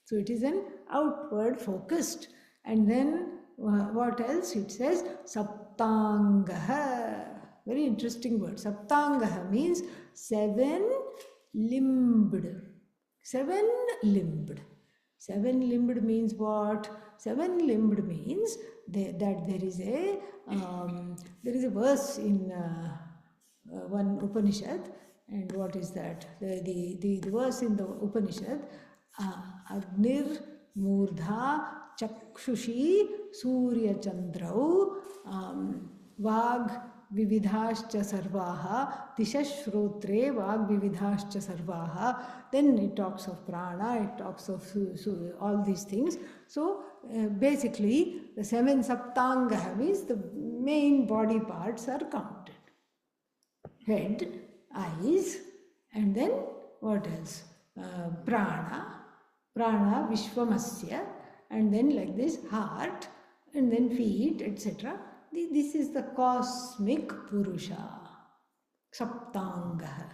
S3: So it is an outward focused. And then what else? It says saptangaha. Very interesting word. Saptangaha means 7-limbed. 7-limbed. 7-limbed means what? 7-limbed means that there is a verse in one Upanishad. And what is that? The verse in the Upanishad, Agnir Murdha Chakshushi Surya Chandrau Vag Vividhascha Sarvaha Dishashrotre Vag Vividhascha Sarvaha. Then it talks of prana, it talks of all these things. So basically the 7 saptanga means the main body parts are counted. Head, eyes, and then what else? Prana, prana Vishwamasya, and then like this heart, and then feet, etc. This is the cosmic Purusha, Saptanga.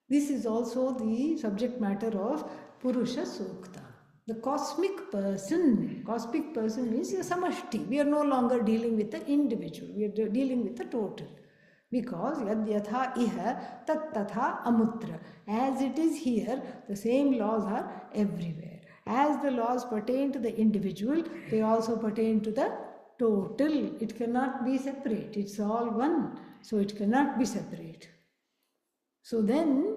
S3: This is also the subject matter of Purusha Sukta. The cosmic person means a samashti. We are no longer dealing with the individual, we are dealing with the total. Because yad yatha iha tat tatha amutra. As it is here, the same laws are everywhere. As the laws pertain to the individual, they also pertain to the total. It cannot be separate. It's all one. So it cannot be separate. So then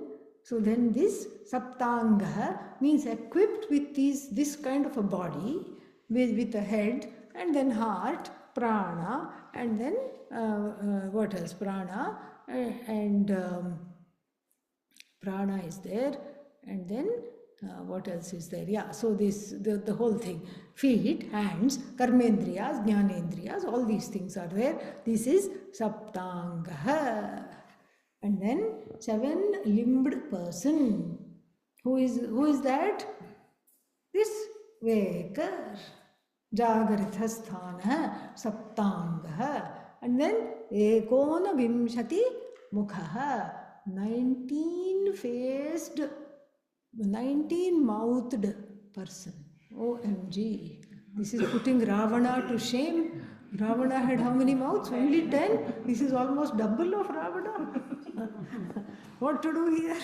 S3: this saptanga means equipped with this kind of a body, with a head, and then heart, prana, and then what else? Prana, and prana is there, and then what else is there? Yeah, so the whole thing. Feet, hands, karmendriyas, jnanendriyas, all these things are there. This is saptanga. And then 7-limbed person. Who is that? This Vekar. Jagarithasthana Saptanga. And then Ekona Vimshati Mukha. 19-faced, 19-mouthed person. OMG. This is putting Ravana to shame. Ravana had how many mouths? Only 10. This is almost double of Ravana. What to do here?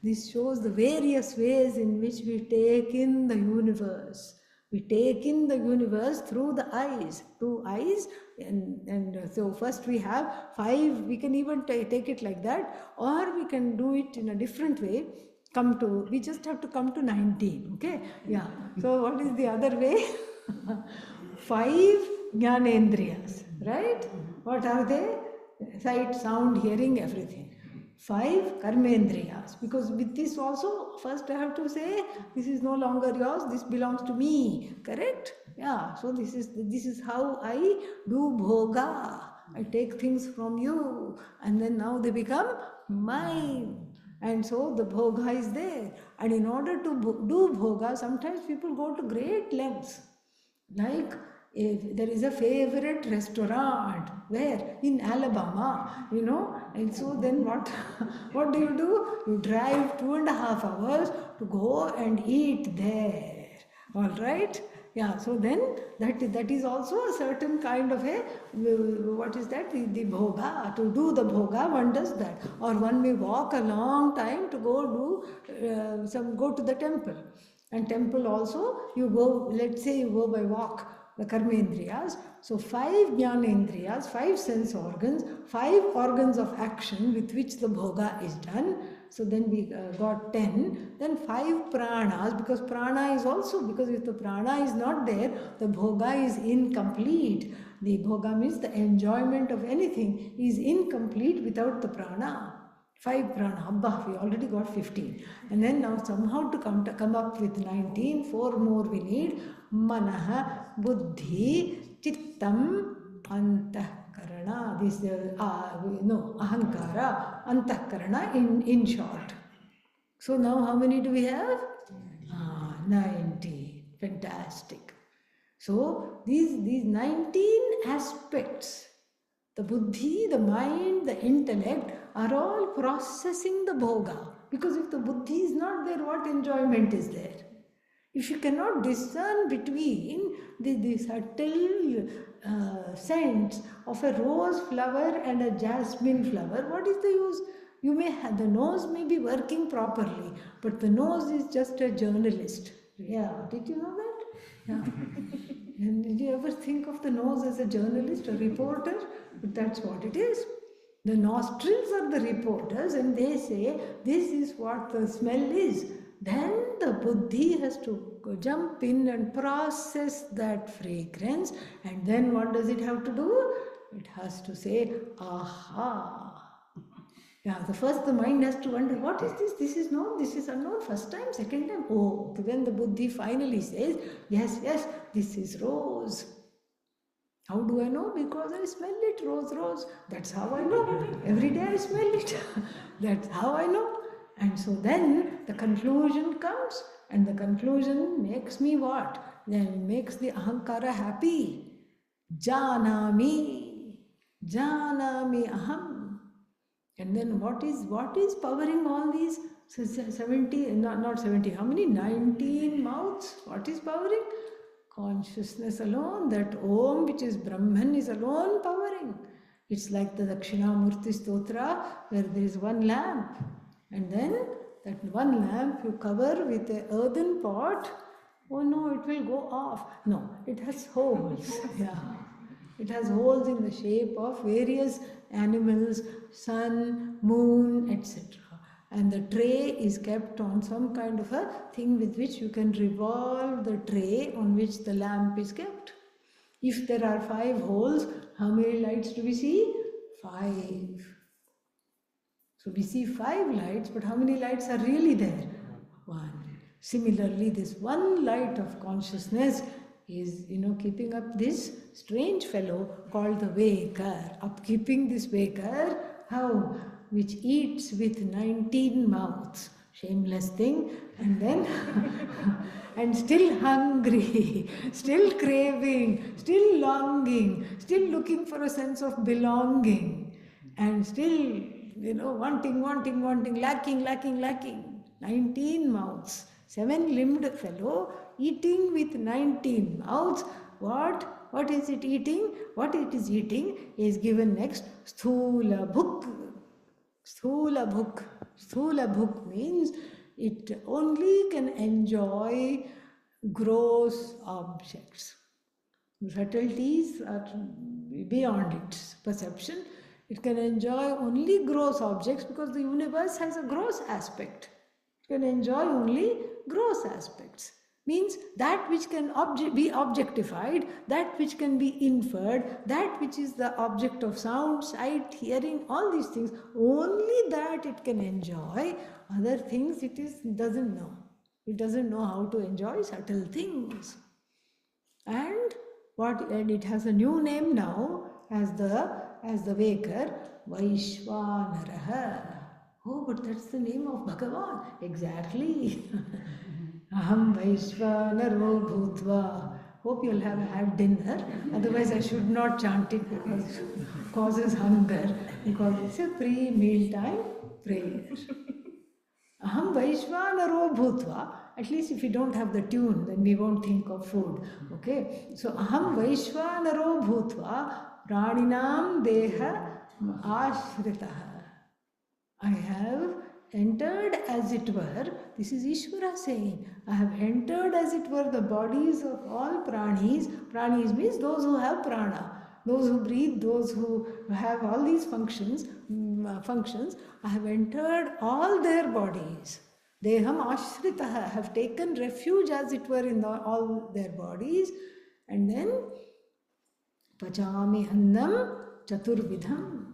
S3: This shows the various ways in which we take in the universe. We take in the universe through the eyes. 2 eyes. And so first we have 5. We can even take it like that. Or we can do it in a different way. We just have to come to 19. Okay? Yeah. So what is the other way? 5 jnanendriyas. Right? What are they? Sight, sound, hearing, everything. 5 karmendriyas. Because with this also, first I have to say, this is no longer yours, this belongs to me. Correct? Yeah. So this is how I do bhoga. I take things from you, and then now they become mine. And so the bhoga is there. And in order to do bhoga, sometimes people go to great lengths. Like, if there is a favorite restaurant, where? In Alabama, and so then what do? You drive 2.5 hours to go and eat there. All right? Yeah, so then that is also a certain kind of a, what is that? The bhoga. To do the bhoga, one does that. Or one may walk a long time to go to the temple. And temple also, you go, let's say you go by walk, the karmendriyas. So 5 jnanendriyas, 5 sense organs, 5 organs of action with which the bhoga is done. So then we got 10. Then 5 pranas, because prana is also, because if the prana is not there, the bhoga is incomplete. The bhoga means the enjoyment of anything is incomplete without the prana. 5 prana, Abba, we already got 15. And then now somehow to come up with 19, 4 more we need. Manaha, Buddhi, Chittam, Antahkarana. This Ahankara, Antahkarana in short. So now how many do we have? 90. Fantastic. So these 19 aspects, the buddhi, the mind, the intellect are all processing the bhoga. Because if the buddhi is not there, what enjoyment is there? If you cannot discern between the subtle scents of a rose flower and a jasmine flower, what is the use? You may have, the nose may be working properly, but the nose is just a journalist. Yeah, did you know that? Yeah. And did you ever think of the nose as a journalist, a reporter? But that's what it is. The nostrils are the reporters, and they say, this is what the smell is. then the buddhi has to jump in and process that fragrance, and then what does it have to do? It has to say, aha. Yeah, the mind has to wonder, what is this? This is known, this is unknown, first time, second time. Oh, okay. When the buddhi finally says, yes, yes, this is rose. How do I know? Because I smell it, rose, rose. That's how I know. Every day I smell it. That's how I know. And so then the conclusion comes, and the conclusion makes me what? Then it makes the ahankara happy. Janami, janami aham. And then what is powering all these 70, not 70, how many? 19 mouths. What is powering? Consciousness alone. That Om, which is Brahman, is alone powering. It's like the Dakshinamurti Stotra, where there is one lamp. And then that one lamp you cover with an earthen pot. Oh no, it will go off. No, it has holes. Yeah. It has holes in the shape of various animals, sun, moon, etc. And the tray is kept on some kind of a thing with which you can revolve the tray on which the lamp is kept. If there are 5 holes, how many lights do we see? 5. So we see 5 lights, but how many lights are really there? 1. Similarly, this one light of consciousness is, keeping up this strange fellow called the waker. Upkeeping this waker, how? Which eats with 19 mouths. Shameless thing. And then, and still hungry, still craving, still longing, still looking for a sense of belonging, and still, wanting, lacking. 19 mouths. 7-limbed fellow eating with 19 mouths. What is it eating? What it is eating is given next. Sthula bhuk. Sthula bhuk. Sthula bhuk means it only can enjoy gross objects. Subtleties are beyond its perception. It can enjoy only gross objects because the universe has a gross aspect. It can enjoy only gross aspects. Means that which can be objectified, that which can be inferred, that which is the object of sound, sight, hearing, all these things, only that it can enjoy. Other things it doesn't know. It doesn't know how to enjoy subtle things. And it has a new name now as the waker, Vaishvanaraha. Oh, but that's the name of Bhagavan. Exactly. Aham Vaishvanaro Bhutva. Hope you'll have had dinner. Otherwise, I should not chant it because it causes hunger. Because it's a pre-mealtime prayer. Aham Vaishvanaro Bhutva. At least if you don't have the tune, then we won't think of food. Okay? So, Aham Vaishvanaro Bhutva Praninam Deha Ashritaha. I have entered, as it were, this is Ishvara saying, I have entered, as it were, the bodies of all pranis. Pranis means those who have prana, those who breathe, those who have all these functions. I have entered all their bodies. Deham ashritaha, have taken refuge, as it were, in all their bodies. And then, pachami annam chaturvidham.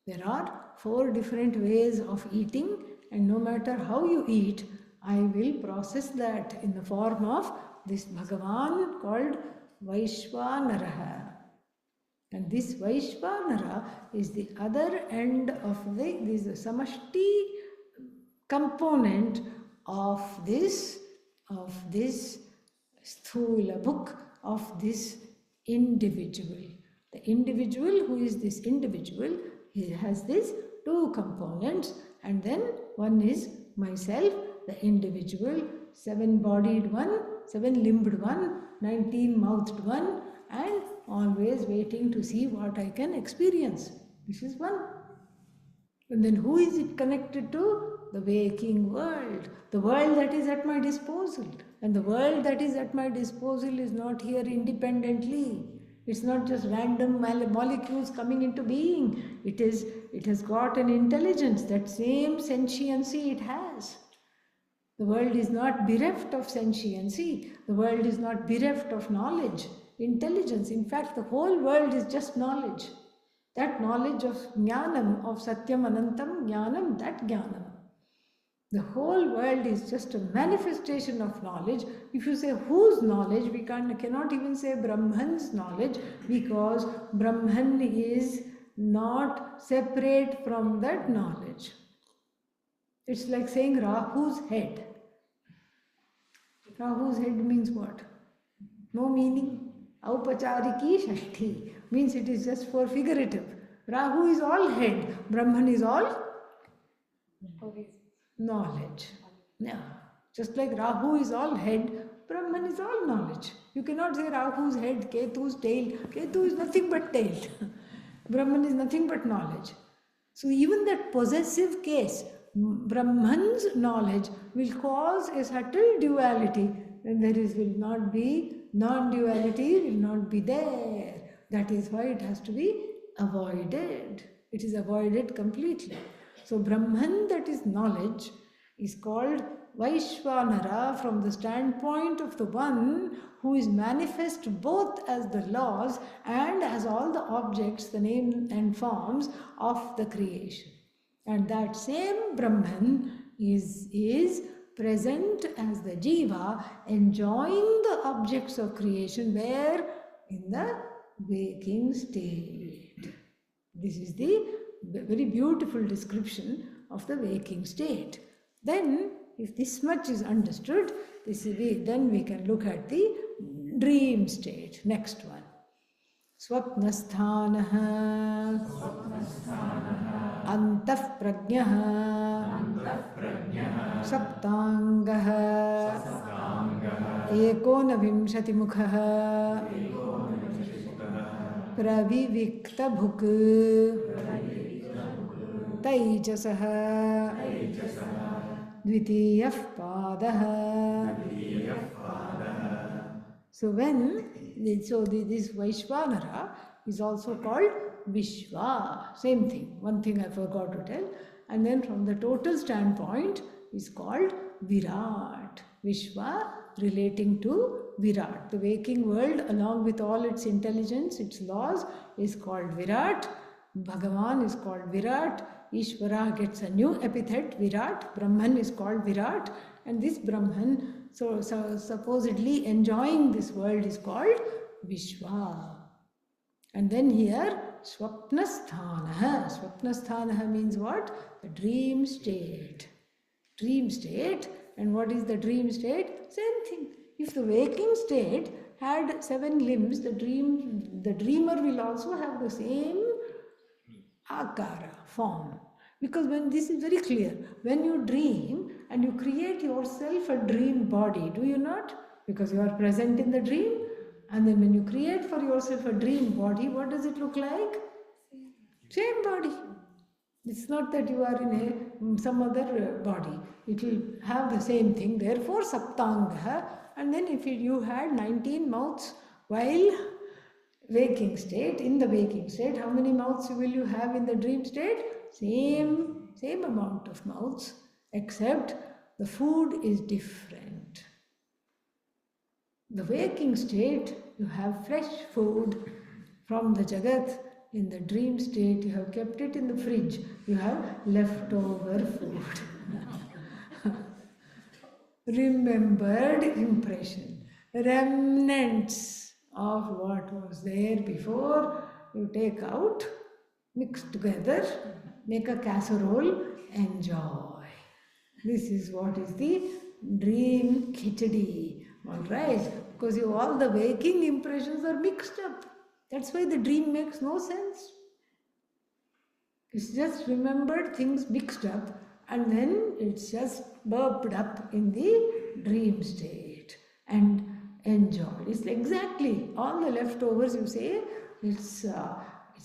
S3: There are 4 different ways of eating, and no matter how you eat, I will process that in the form of this Bhagavan called Vaishvanaraha. And this Vaishvanara is the other end of this samashti component of this sthula book, of this individual. The individual, who is this individual, he has these 2 components, and then one is myself, the individual, 7-bodied one, 7-limbed one, 19-mouthed one, and always waiting to see what I can experience. This is one. And then who is it connected to? The waking world. The world that is at my disposal. And the world that is at my disposal is not here independently. It's not just random molecules coming into being. It has got an intelligence. That same sentiency it has. The world is not bereft of sentiency. The world is not bereft of knowledge, intelligence. In fact, the whole world is just knowledge. That knowledge of jnanam, of satyam anantam jnanam, that jnanam. The whole world is just a manifestation of knowledge. If you say whose knowledge, we cannot even say Brahman's knowledge, because Brahman is not separate from that knowledge. It's like saying Rahu's head. Rahu's head means what? No meaning. Aupachariki Shashti means it is just for figurative. Rahu is all head, Brahman is all knowledge. Yeah. Just like Rahu is all head, Brahman is all knowledge. You cannot say Rahu's head, Ketu's tail. Ketu is nothing but tail. Brahman is nothing but knowledge. So even that possessive case, Brahman's knowledge will cause a subtle duality, and will not be non-duality, will not be there. That is why it has to be avoided. It is avoided completely. So Brahman, that is knowledge, is called Vaishvanara from the standpoint of the one who is manifest both as the laws and as all the objects, the name and forms of the creation. And that same Brahman is present as the Jiva, enjoying the objects of creation where? In the waking state. This is the very beautiful description of the waking state. Then, if this much is understood, then we can look at the dream state. Next one. Swapnasthanaha Antah Prajnaha Saptangaha Ekonavimshati Mukhaha Pravivikta Bhuk Taijasaha Dvitiyah Padaha. So this Vaishvanara is also called Vishwa. Same thing. One thing I forgot to tell. And then from the total standpoint is called Virat. Vishwa relating to Virat. The waking world along with all its intelligence, its laws is called Virat. Bhagavan is called Virat. Ishvara gets a new epithet, Virat. Brahman is called Virat. And this Brahman, so supposedly enjoying this world, is called Vishwa. And then here, Swapnasthanaha. Swapnasthanaha means what? The dream state. Dream state. And what is the dream state? Same thing. If the waking state had 7 limbs, the dreamer will also have the same akara, form. Because when this is very clear, when you dream and you create yourself a dream body, do you not? Because you are present in the dream. And then when you create for yourself a dream body, what does it look like? Same body. It's not that you are in some other body. It will have the same thing. Therefore, Saptanga. And then if you had 19 mouths while waking state, in the waking state, how many mouths will you have in the dream state? Same amount of mouths, except the food is different. The waking state, you have fresh food from the Jagat. In the dream state, you have kept it in the fridge. You have leftover food. Remembered impression. Remnants of what was there before, you take out, mix together, make a casserole, enjoy. This is what is the dream khichdi. Alright, because all the waking impressions are mixed up. That's why the dream makes no sense. It's just remembered things mixed up, and then it's just burped up in the dream state and enjoyed. It's exactly all the leftovers. You say it's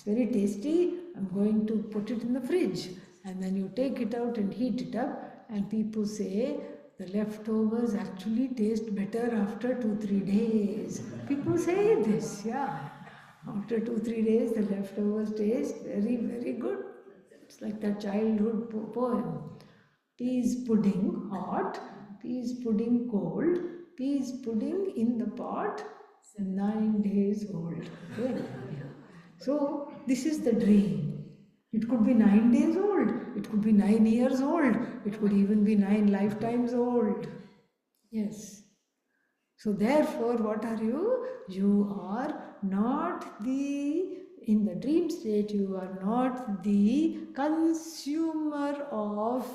S3: very tasty, I'm going to put it in the fridge, and then you take it out and heat it up, and people say the leftovers actually taste better after 2-3 days. People say this, yeah. After 2-3 days, the leftovers taste very, very good. It's like that childhood poem. Peas pudding hot, Peas pudding cold, peas pudding in the pot, 9 days old. Okay? Yeah. So this is the dream. It could be 9 days old, it could be 9 years old, it could even be 9 lifetimes old. Yes. So therefore, what are you? You are not in the dream state, you are not the consumer of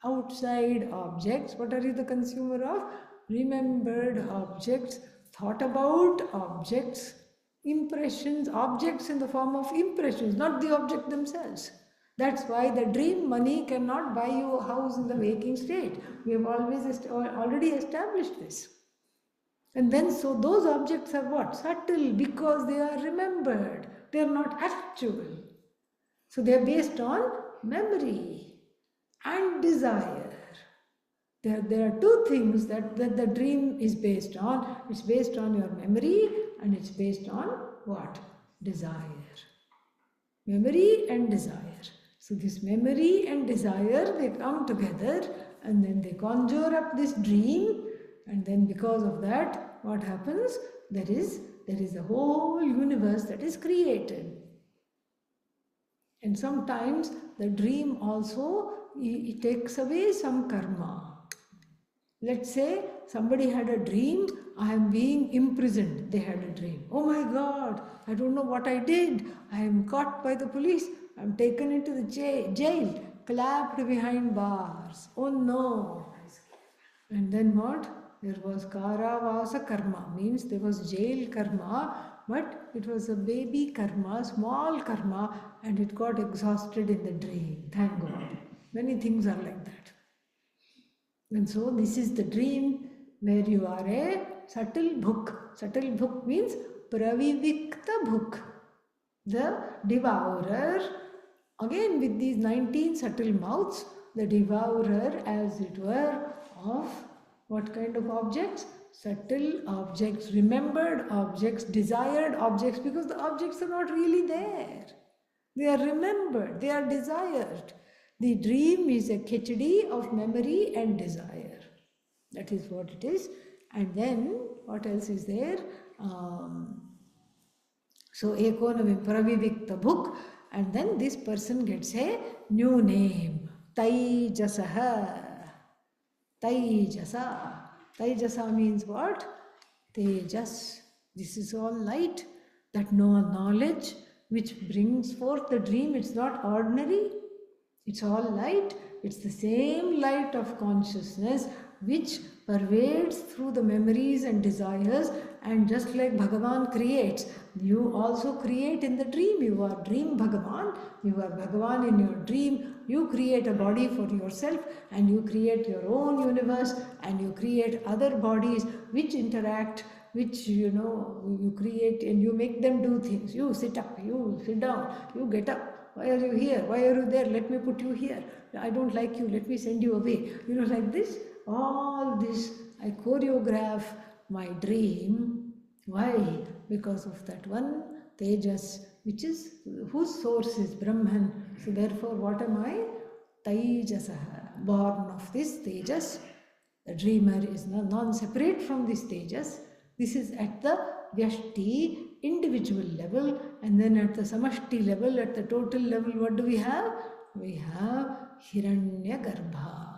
S3: outside objects. What are you the consumer of? Remembered objects, thought about objects, impressions, objects in the form of impressions, not the object themselves. That's why the dream money cannot buy you a house in the waking state. We have already established this. And then, so those objects are what? Subtle, because they are remembered. They are not actual. So they are based on memory and desire. There are two things that the dream is based on. It's based on your memory and it's based on what? Desire. Memory and desire. So this memory and desire, they come together and then they conjure up this dream, and then because of that, what happens? There is a whole universe that is created. And sometimes the dream also, it takes away some karma. Let's say somebody had a dream, I am being imprisoned. They had a dream. Oh my God, I don't know what I did. I am caught by the police. I am taken into the jail, clapped behind bars. Oh no. And then what? There was karavasa karma, means there was jail karma, but it was a baby karma, small karma, and it got exhausted in the dream. Thank God. Many things are like that. And so this is the dream where you are a subtle bhuk. Subtle bhuk means pravivikta bhuk. The devourer, again with these 19 subtle mouths, the devourer as it were of what kind of objects? Subtle objects, remembered objects, desired objects, because the objects are not really there. They are remembered, they are desired. The dream is a khichdi of memory and desire. That is what it is. And then what else is there? So Ekonavim Pravivikta Bhuk, and then this person gets a new name. Taijasaha. Taijasa. Taijasa means what? Tejas. This is all light, that knowledge which brings forth the dream. It's not ordinary. It's all light. It's the same light of consciousness which pervades through the memories and desires, and just like Bhagavan creates, you also create in the dream. You are dream Bhagavan. You are Bhagavan in your dream. You create a body for yourself and you create your own universe and you create other bodies which interact, which you create, and you make them do things. You sit up, you sit down, you get up. Why are you here? Why are you there? Let me put you here. I don't like you. Let me send you away. Like this. All this, I choreograph my dream. Why? Because of that one Tejas, whose source is Brahman. So therefore, what am I? Taijasaha, born of this Tejas. The dreamer is non-separate from this Tejas. This is at the Vyashti individual level, and then at the Samashti level, at the total level, what do we have? We have Hiranyagarbha.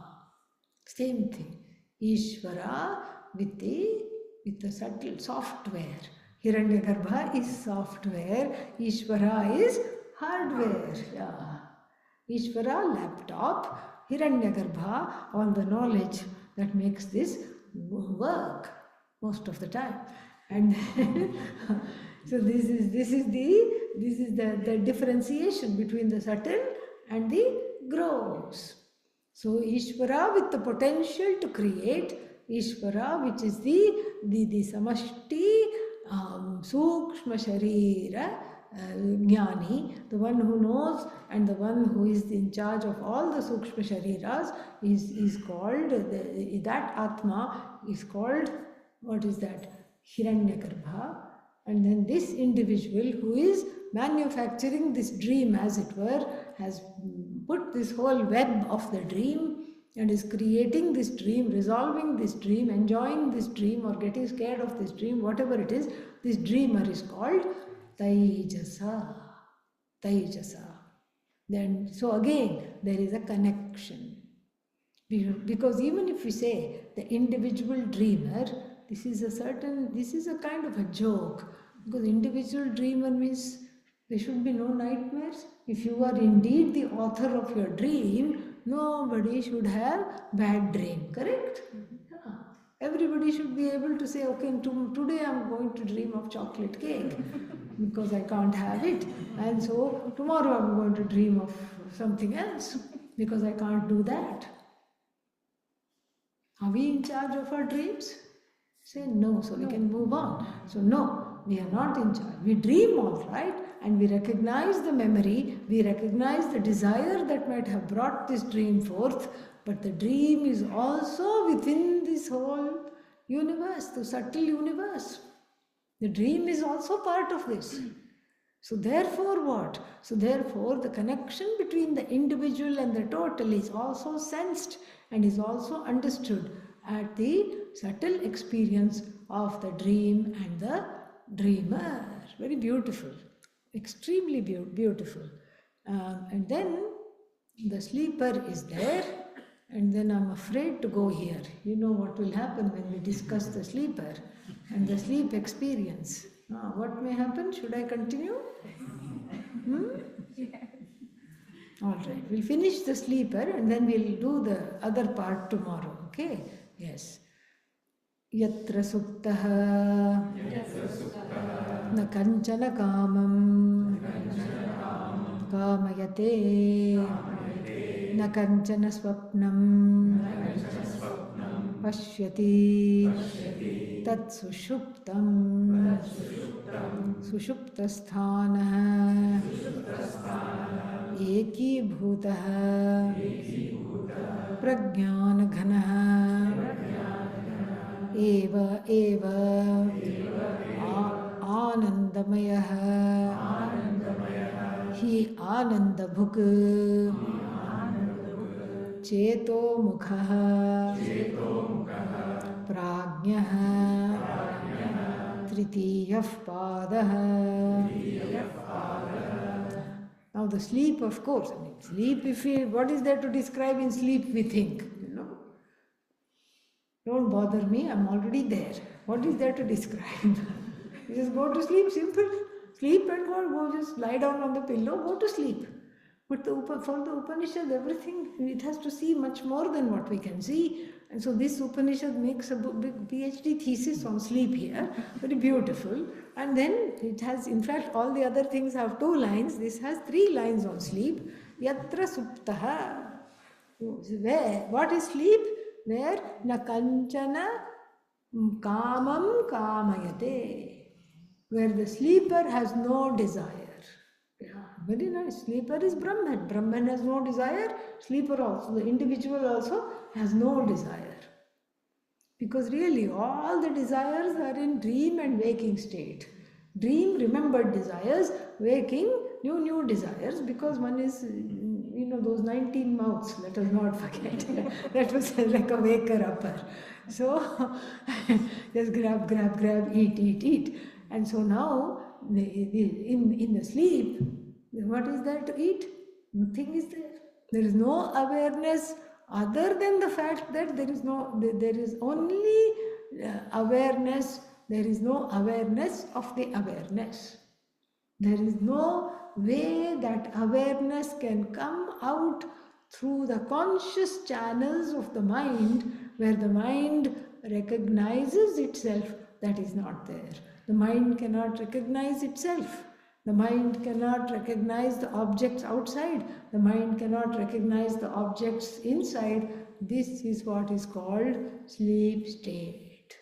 S3: Same thing. Ishvara with the subtle software. Hiranyagarbha is software. Ishvara is hardware. Yeah. Ishvara laptop. Hiranyagarbha all the knowledge that makes this work most of the time. And so this is the differentiation between the subtle and the gross. So Ishvara with the potential to create, Ishvara which is the samashti sukshma sharira jnani, the one who knows and the one who is in charge of all the sukshma shariras is called, that Atma is called, what is that? Hiranyagarbha. And then this individual who is manufacturing this dream, as it were, has put this whole web of the dream, and is creating this dream, resolving this dream, enjoying this dream, or getting scared of this dream, whatever it is, this dreamer is called Taijasa. Taijasa. Then, so again, there is a connection. Because even if we say the individual dreamer, this is a kind of a joke. Because individual dreamer means there should be no nightmares. If you are indeed the author of your dream, nobody should have bad dream, correct? Yeah. Everybody should be able to say, okay, today I'm going to dream of chocolate cake because I can't have it. And so tomorrow I'm going to dream of something else because I can't do that. Are we in charge of our dreams? Say no, so we can move on. So no, we are not in charge. We dream all right, and we recognize the memory, we recognize the desire that might have brought this dream forth, but the dream is also within this whole universe, the subtle universe. The dream is also part of this. So therefore what? So therefore the connection between the individual and the total is also sensed and is also understood at the subtle experience of the dream and the dreamer. Very beautiful, extremely beautiful. And then the sleeper is there, and then I'm afraid to go here. You know what will happen when we discuss the sleeper and the sleep experience. What may happen? Should I continue? All right, we'll finish the sleeper and then we'll do the other part tomorrow. Okay? Yes. Yatra suptaha na kanchana kamam kamayate na kanchana swapnam pashyati tat sushuptam sushuptasthanah ekibhutah prajnanaghanah eva आनंदमयः हि आनंदभुक् चेतोमुखः प्राज्ञः तृतीयः पादः. Now the sleep, of course, sleep, what is there to describe in sleep? We think, Don't bother me, I'm already there. What is there to describe? You just go to sleep, simple. Sleep and go just lie down on the pillow, go to sleep. But for the Upanishad, everything, it has to see much more than what we can see. And so this Upanishad makes a big PhD thesis on sleep here. Very beautiful. And then it has, in fact, all the other things have 2 lines. This has 3 lines on sleep. Yatra suptaha. Where? What is sleep? Where? Na kanchana kamam kamayate. Where the sleeper has no desire. Yeah, very nice. Sleeper is Brahman. Brahman has no desire. Sleeper also, the individual also has no desire. Because really all the desires are in dream and waking state. Dream, remembered desires, waking, new desires, because one is, those 19 mouths, let us not forget. That was like a waker-upper. So, just grab, eat. And so now, in the sleep, what is there to eat? Nothing is there. There is no awareness other than the fact that there is only awareness. There is no awareness of the awareness. There is no way that awareness can come out through the conscious channels of the mind, where the mind recognizes itself. That is not there. The mind cannot recognize itself. The mind cannot recognize the objects outside. The mind cannot recognize the objects inside. This is what is called sleep state.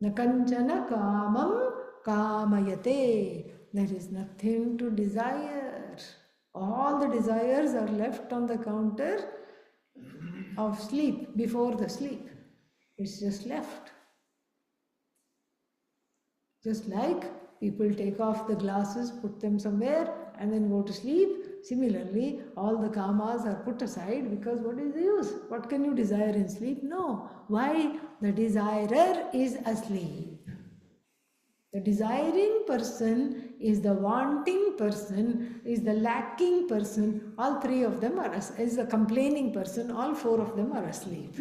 S3: Nakanchana kamam kamayate. There is nothing to desire. All the desires are left on the counter of sleep, before the sleep. It's just left. Just like people take off the glasses, put them somewhere, and then go to sleep. Similarly, all the kamas are put aside because what is the use? What can you desire in sleep? No. Why? The desirer is asleep. The desiring person is the wanting person, is the lacking person. All three of them are, is the complaining person, all four of them are asleep.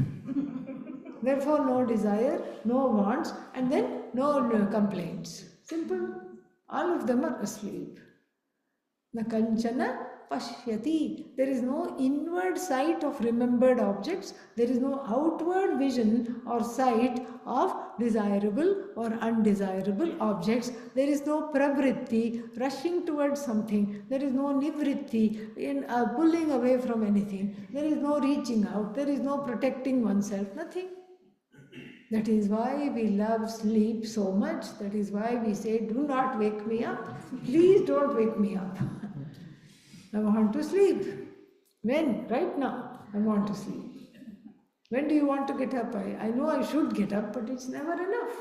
S3: Therefore, no desire, no wants, and then no complaints. Simple. All of them are asleep. Na kanchana pashyati. There is no inward sight of remembered objects. There is no outward vision or sight of desirable or undesirable objects. There is no pravritti, rushing towards something. There is no nivritti, in pulling away from anything. There is no reaching out. There is no protecting oneself. Nothing. That is why we love sleep so much. That is why we say, do not wake me up. Please don't wake me up. I want to sleep. When? Right now. I want to sleep. When do you want to get up? I know I should get up, but it's never enough.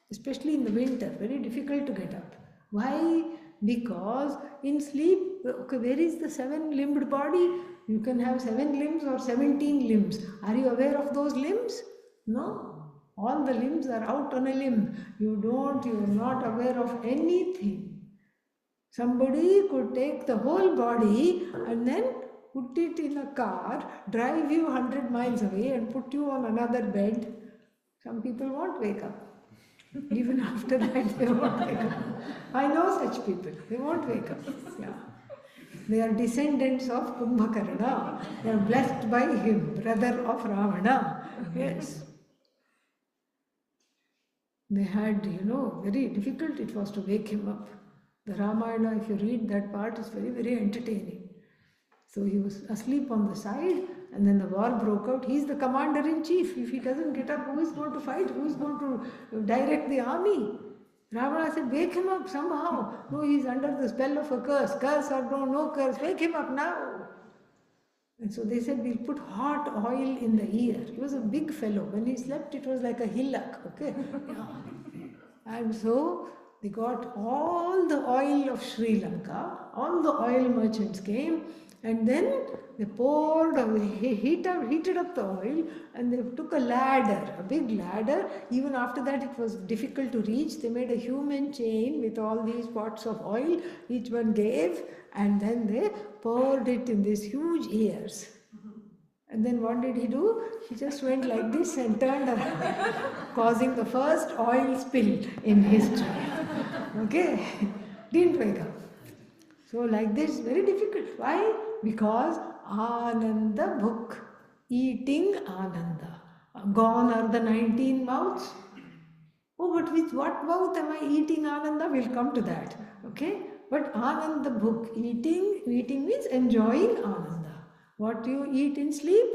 S3: Especially in the winter, very difficult to get up. Why? Because in sleep, okay, where is the seven-limbed body? You can have 7 limbs or 17 limbs. Are you aware of those limbs? No. All the limbs are out on a limb. You are not aware of anything. Somebody could take the whole body and then put it in a car, drive you 100 miles away and put you on another bed. Some people won't wake up. Even after that, they won't wake up. I know such people. They won't wake up. Yeah. They are descendants of Kumbhakarna. They are blessed by him, brother of Ravana. Yes. They had, very difficult it was to wake him up. The Ramayana, if you read that part, is very, very entertaining. So he was asleep on the side, and then the war broke out. He is the commander-in-chief. If he doesn't get up, who is going to fight? Who is going to direct the army? Ravana said, wake him up somehow. No, he is under the spell of a curse. Curse or no curse, wake him up now. And so they said, we'll put hot oil in the ear. He was a big fellow. When he slept, it was like a hillock, okay? Yeah. And so they got all the oil of Sri Lanka, all the oil merchants came, and then they poured, heated up the oil, and they took a ladder, a big ladder. Even after that, it was difficult to reach. They made a human chain with all these pots of oil. Each one gave, and then they poured it in these huge ears. And then what did he do? He just went like this and turned around, causing the first oil spill in history. Okay? Didn't wake up. So like this, very difficult. Why? Because Ananda Bhuk, eating Ananda. Gone are the 19 mouths. Oh, but with what mouth am I eating Ananda? We'll come to that. Okay? But Ananda Bhuk, eating means enjoying Ananda. What you eat in sleep?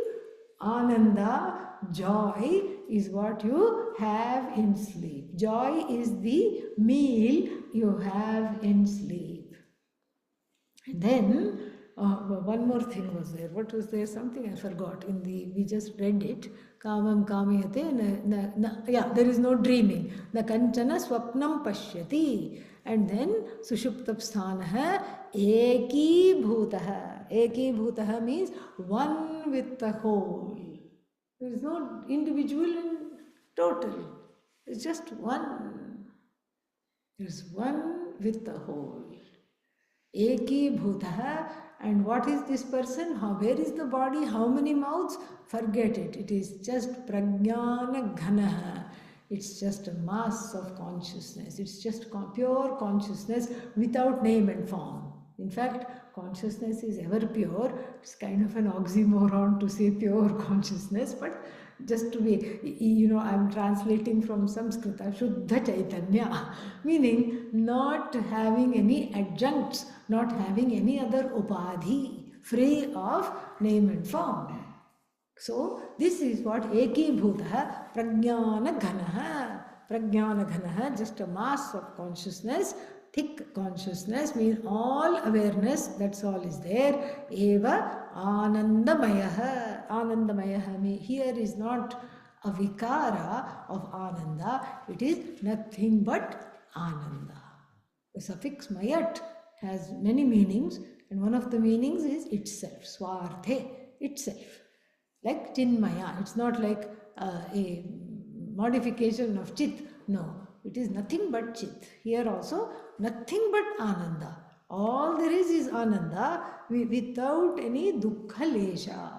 S3: Ananda, joy, is what you have in sleep. Joy is the meal you have in sleep. And then, one more thing was there. What was there? Something I forgot. We just read it. Kamam kamiyate. Yeah, there is no dreaming. Na kanchana swapnam pashyati. And then, sushuptapsthanaha eki bhutaha. Eki bhutaha means one with the whole. There is no individual and total. It's just one. There is one with the whole. Eki bhutaha. And what is this person? Where is the body? How many mouths? Forget it. It is just prajnana ghanaha. It's just a mass of consciousness. It's just pure consciousness without name and form. In fact, consciousness is ever pure. It's kind of an oxymoron to say pure consciousness, but just to be, I'm translating from Sanskrita, Shuddha Chaitanya, meaning not having any adjuncts, not having any other upadhi, free of name and form. So, this is what Eki Bhutaha Prajnana Ghanaha. Prajnana Ghanaha, just a mass of consciousness. Thick consciousness means all awareness, that's all is there. Eva Anandamayaha. Anandamayaha means here is not a vikara of Ananda, it is nothing but Ananda. The suffix mayat has many meanings. And one of the meanings is itself, Swarthe, itself. Like Chinmaya, it's not like a modification of Chit. No, it is nothing but Chit. Here also, nothing but Ananda. All there is Ananda without any Dukkha Lesha.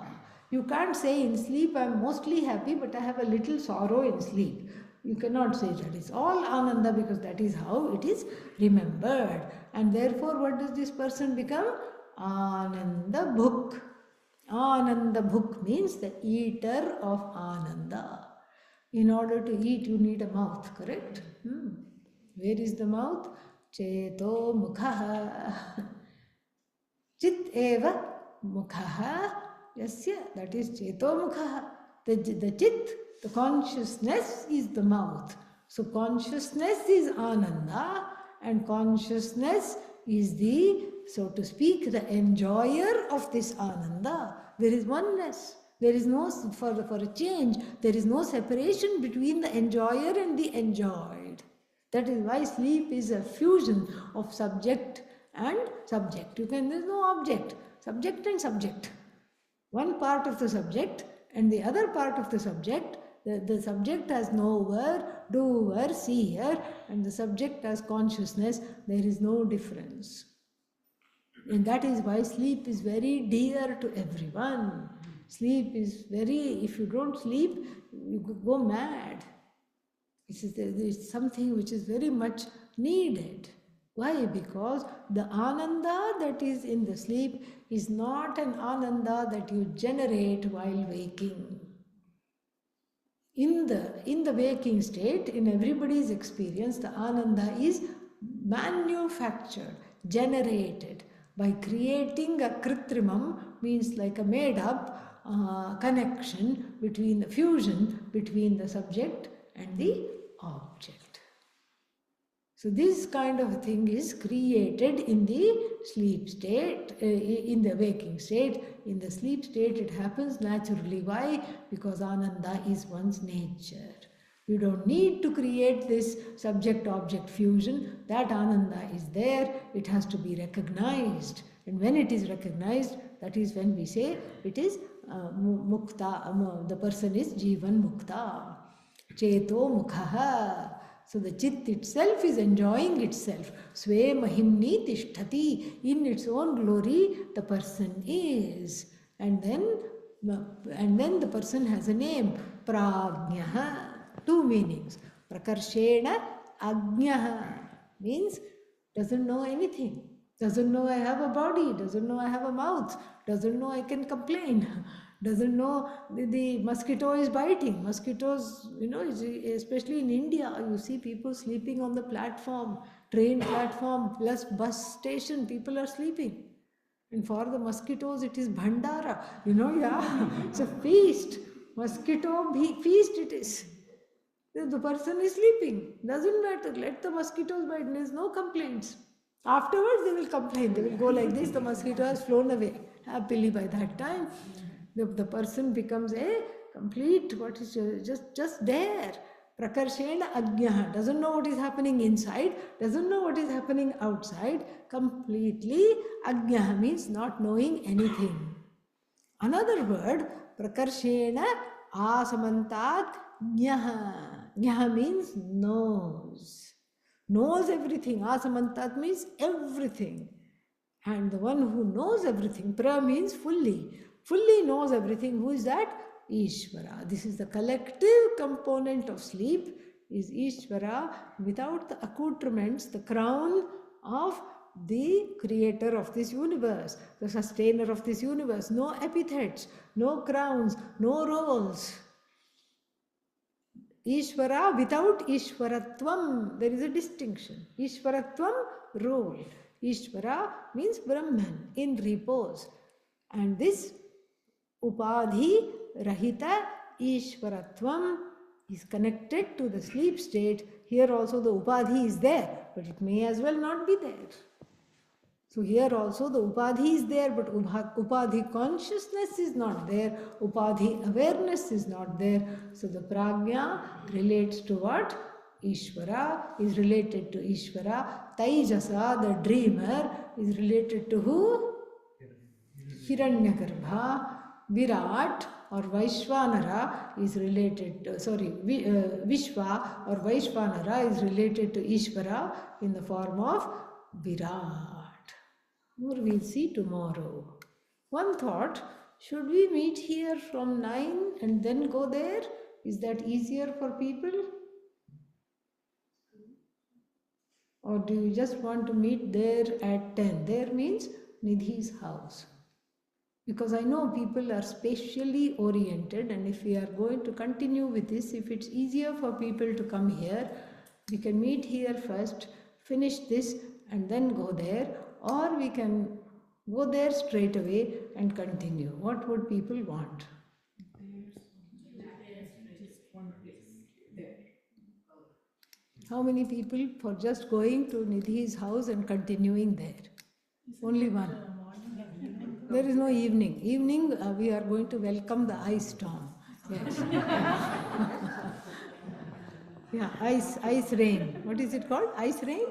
S3: You can't say in sleep I am mostly happy but I have a little sorrow in sleep. You cannot say that. It's all Ananda because that is how it is remembered. And therefore what does this person become? Ananda Bhuk. Ananda Bhuk means the eater of Ananda. In order to eat, you need a mouth, correct? Where is the mouth? Cheto Mukhaha. Chit eva Mukhaha. Yasya, that is Cheto Mukhaha. The Chit, the consciousness is the mouth. So consciousness is Ananda and consciousness is the, so to speak, the enjoyer of this Ananda. There is oneness. There is no, for a change, there is no separation between the enjoyer and the enjoyed. That is why sleep is a fusion of subject and subject. There is no object, subject and subject. One part of the subject and the other part of the subject. The subject has knower, doer, seer, and the subject has consciousness. There is no difference. And that is why sleep is very dear to everyone. Sleep is very, if you don't sleep, you go mad. It's something which is very much needed. Why? Because the Ananda that is in the sleep is not an Ananda that you generate while waking. In the waking state, in everybody's experience, the Ananda is manufactured, generated by creating a kritrimam, means like a made up connection between the fusion between the subject and the object. So this kind of thing is created in the sleep state, in the waking state. In the sleep state it happens naturally. Why? Because Ananda is one's nature. You don't need to create this subject-object fusion. That Ananda is there. It has to be recognized. And when it is recognized, that is when we say it is mukta, the person is jivan mukta. Cheto mukhaha. So the Chit itself is enjoying itself. Sve mahimni tishtati. In its own glory, the person is. And then the person has a name. Prajnaha. Two meanings. Prakarshena agnaha means doesn't know anything. Doesn't know I have a body. Doesn't know I have a mouth. Doesn't know I can complain. Doesn't know the mosquito is biting. Mosquitoes, especially in India, you see people sleeping on the platform, train platform plus bus station, people are sleeping. And for the mosquitoes, it is bhandara. It's a feast. Mosquito feast it is. The person is sleeping. Doesn't matter. Let the mosquitoes bite. There is no complaints. Afterwards, they will complain. They will go like this. The mosquito has flown away. Happily by that time, the person becomes a complete, what is just there. Prakarshena agyaha. Doesn't know what is happening inside. Doesn't know what is happening outside. Completely agyaha means not knowing anything. Another word, prakarshena asamantat gyaha. Gyaha means knows. Knows everything. Asamantat means everything. And the one who knows everything, pra means fully. Fully knows everything. Who is that? Ishvara. This is the collective component of sleep, is Ishvara, without the accoutrements, the crown of the creator of this universe, the sustainer of this universe. No epithets, no crowns, no roles. Ishvara without Ishvaratvam. There is a distinction. Ishvaratvam, role. Ishvara means Brahman, in repose. And this Upadhi Rahita Ishvaratvam is connected to the sleep state. Here also the Upadhi is there, but it may as well not be there. So here also the Upadhi is there, but Upadhi consciousness is not there. Upadhi awareness is not there. So the Prajna relates to what? Ishvara is related to Ishvara. Taijasa, the dreamer, is related to who? Hiranyagarbha, Virat or Vaishvanara is related to, Vishwa or Vaishvanara is related to Ishvara in the form of Virat. More we'll see tomorrow. One thought, should we meet here from 9 and then go there? Is that easier for people? Or do you just want to meet there at 10? There means Nidhi's house. Because I know people are spatially oriented, and if we are going to continue with this, if it's easier for people to come here, we can meet here first, finish this and then go there, or we can go there straight away and continue. What would people want? How many people for just going to Nidhi's house and continuing there? Only one. There is no evening. Evening, we are going to welcome the ice storm. Yes. Yeah, ice rain. What is it called? Ice rain?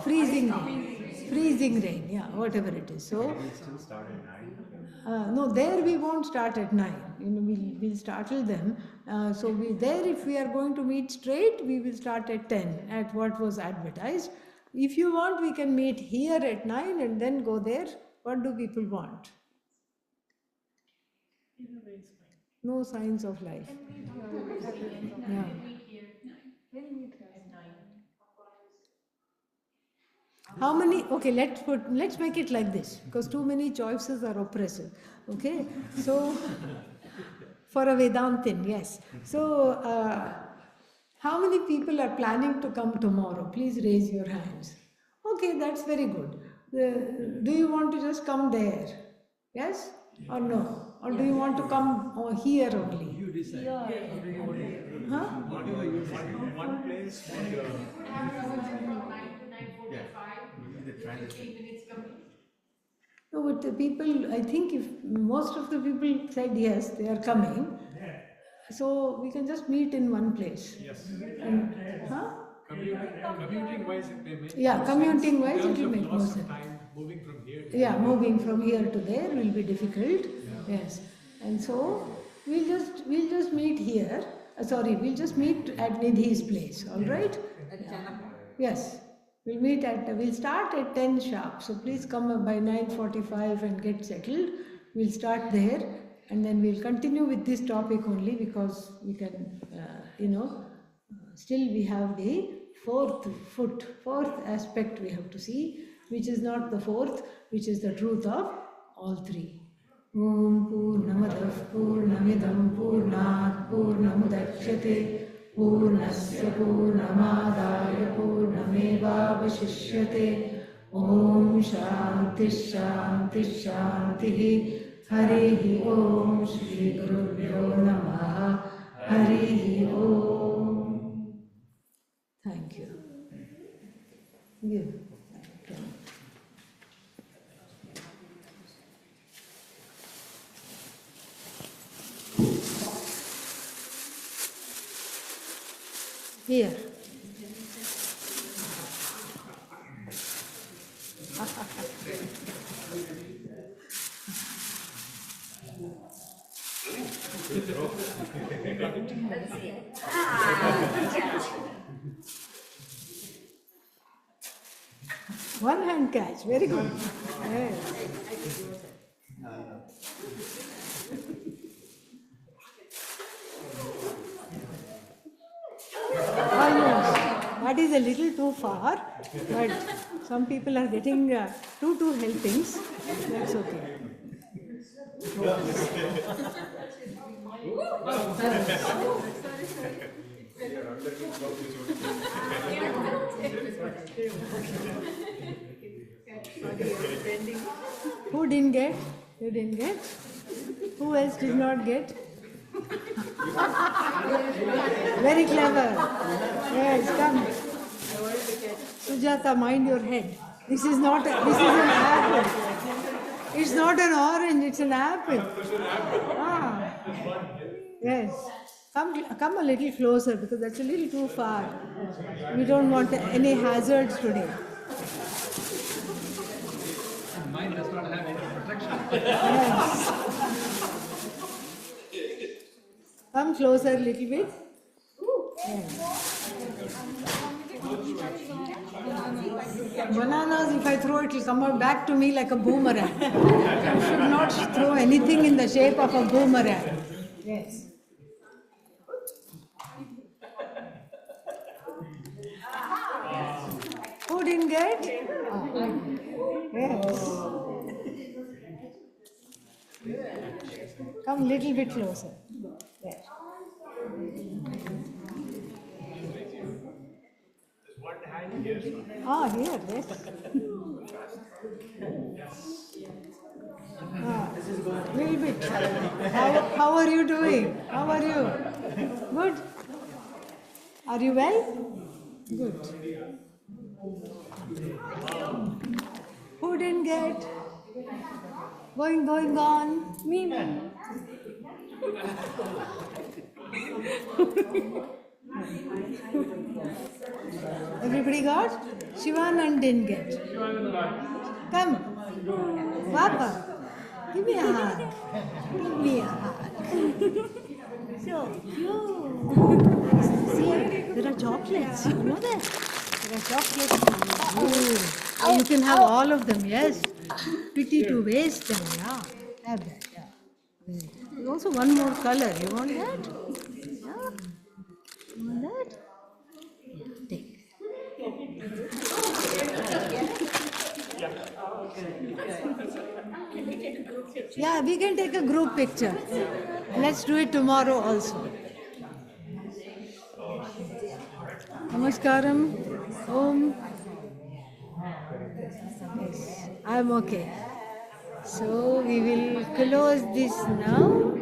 S3: Freezing rain. Freezing rain, yeah, whatever it is. So,
S1: we still start at 9?
S3: no, there we won't start at 9. We'll startle them. So there, if we are going to meet straight, we will start at 10, at what was advertised. If you want, we can meet here at 9 and then go there. What do people want? No signs of life. Yeah. How many? Okay, let's make it like this, because too many choices are oppressive. Okay, so for a Vedantin, yes. So how many people are planning to come tomorrow? Please raise your hands. Okay, that's very good. Do you want to just come there? Yes or no? Or do you want to come here only?
S2: You decide.
S3: Huh?
S1: One place
S4: from 9 to 9:45, 15 minutes coming.
S3: No, but the people, I think if most of the people said yes, they are coming. So we can just meet in one place.
S2: Yes.
S3: And, huh?
S2: Commuting wise, it may make
S3: Yeah,
S2: more
S3: commuting
S2: sense.
S3: wise,
S2: In
S3: it will
S2: terms of
S3: make more
S2: loss of
S3: sense.
S2: time moving from here to
S3: Yeah, moving from here to there will be difficult.
S2: Yeah.
S3: Yes, and so we'll just meet here. We'll just meet at Nidhi's place. All right? Yes, we'll start at 10 sharp. So please come by 9:45 and get settled. We'll start there, and then we'll continue with this topic only, because we can, still we have the fourth aspect we have to see, which is not the fourth, which is the truth of all three. Om Purnamadav Purnamidam Purnat Purnamudachyate Purnasya Purnamadaya Purnamevavashishyate. Om Shanti Shanti Shanti. Harihi Om Shri Gurubhyo Namaha. Harihi Om. Thank you. Give. Here. One hand catch, very good. Yes. Almost. That is a little too far, but some people are getting two helpings. That's okay. Who didn't get? You didn't get? Who else did not get? Very clever. Yes, come. Sujata, mind your head. This is an apple. It's not an orange, it's an apple. Ah. Yes. Come a little closer, because that's a little too far. We don't want any hazards today.
S2: mine does not have any protection.
S3: Yes. Come closer a little bit. Bananas, if I throw it, will come out back to me like a boomerang. You should not throw anything in the shape of a boomerang. Yes. Who didn't get? Yes. Come little bit closer. There. Ah, here, yes. Little bit. How are you doing? How are you? Good? Are you well? Good. Who didn't get? Going on. Me. Everybody got? Shivanand didn't get. Come. Papa. Give me a hug. Give me a hug. So cute. See, there are chocolates. You know that? There are chocolates. Oh, you can have all of them, yes. Pity to waste them, yeah. Have that, yeah. There's also one more color. You want that? Yeah. You want that? Yeah, take. Yeah, we can take a group picture. Let's do it tomorrow also. Namaskaram. Om. Yes, I'm okay. So we will close this now.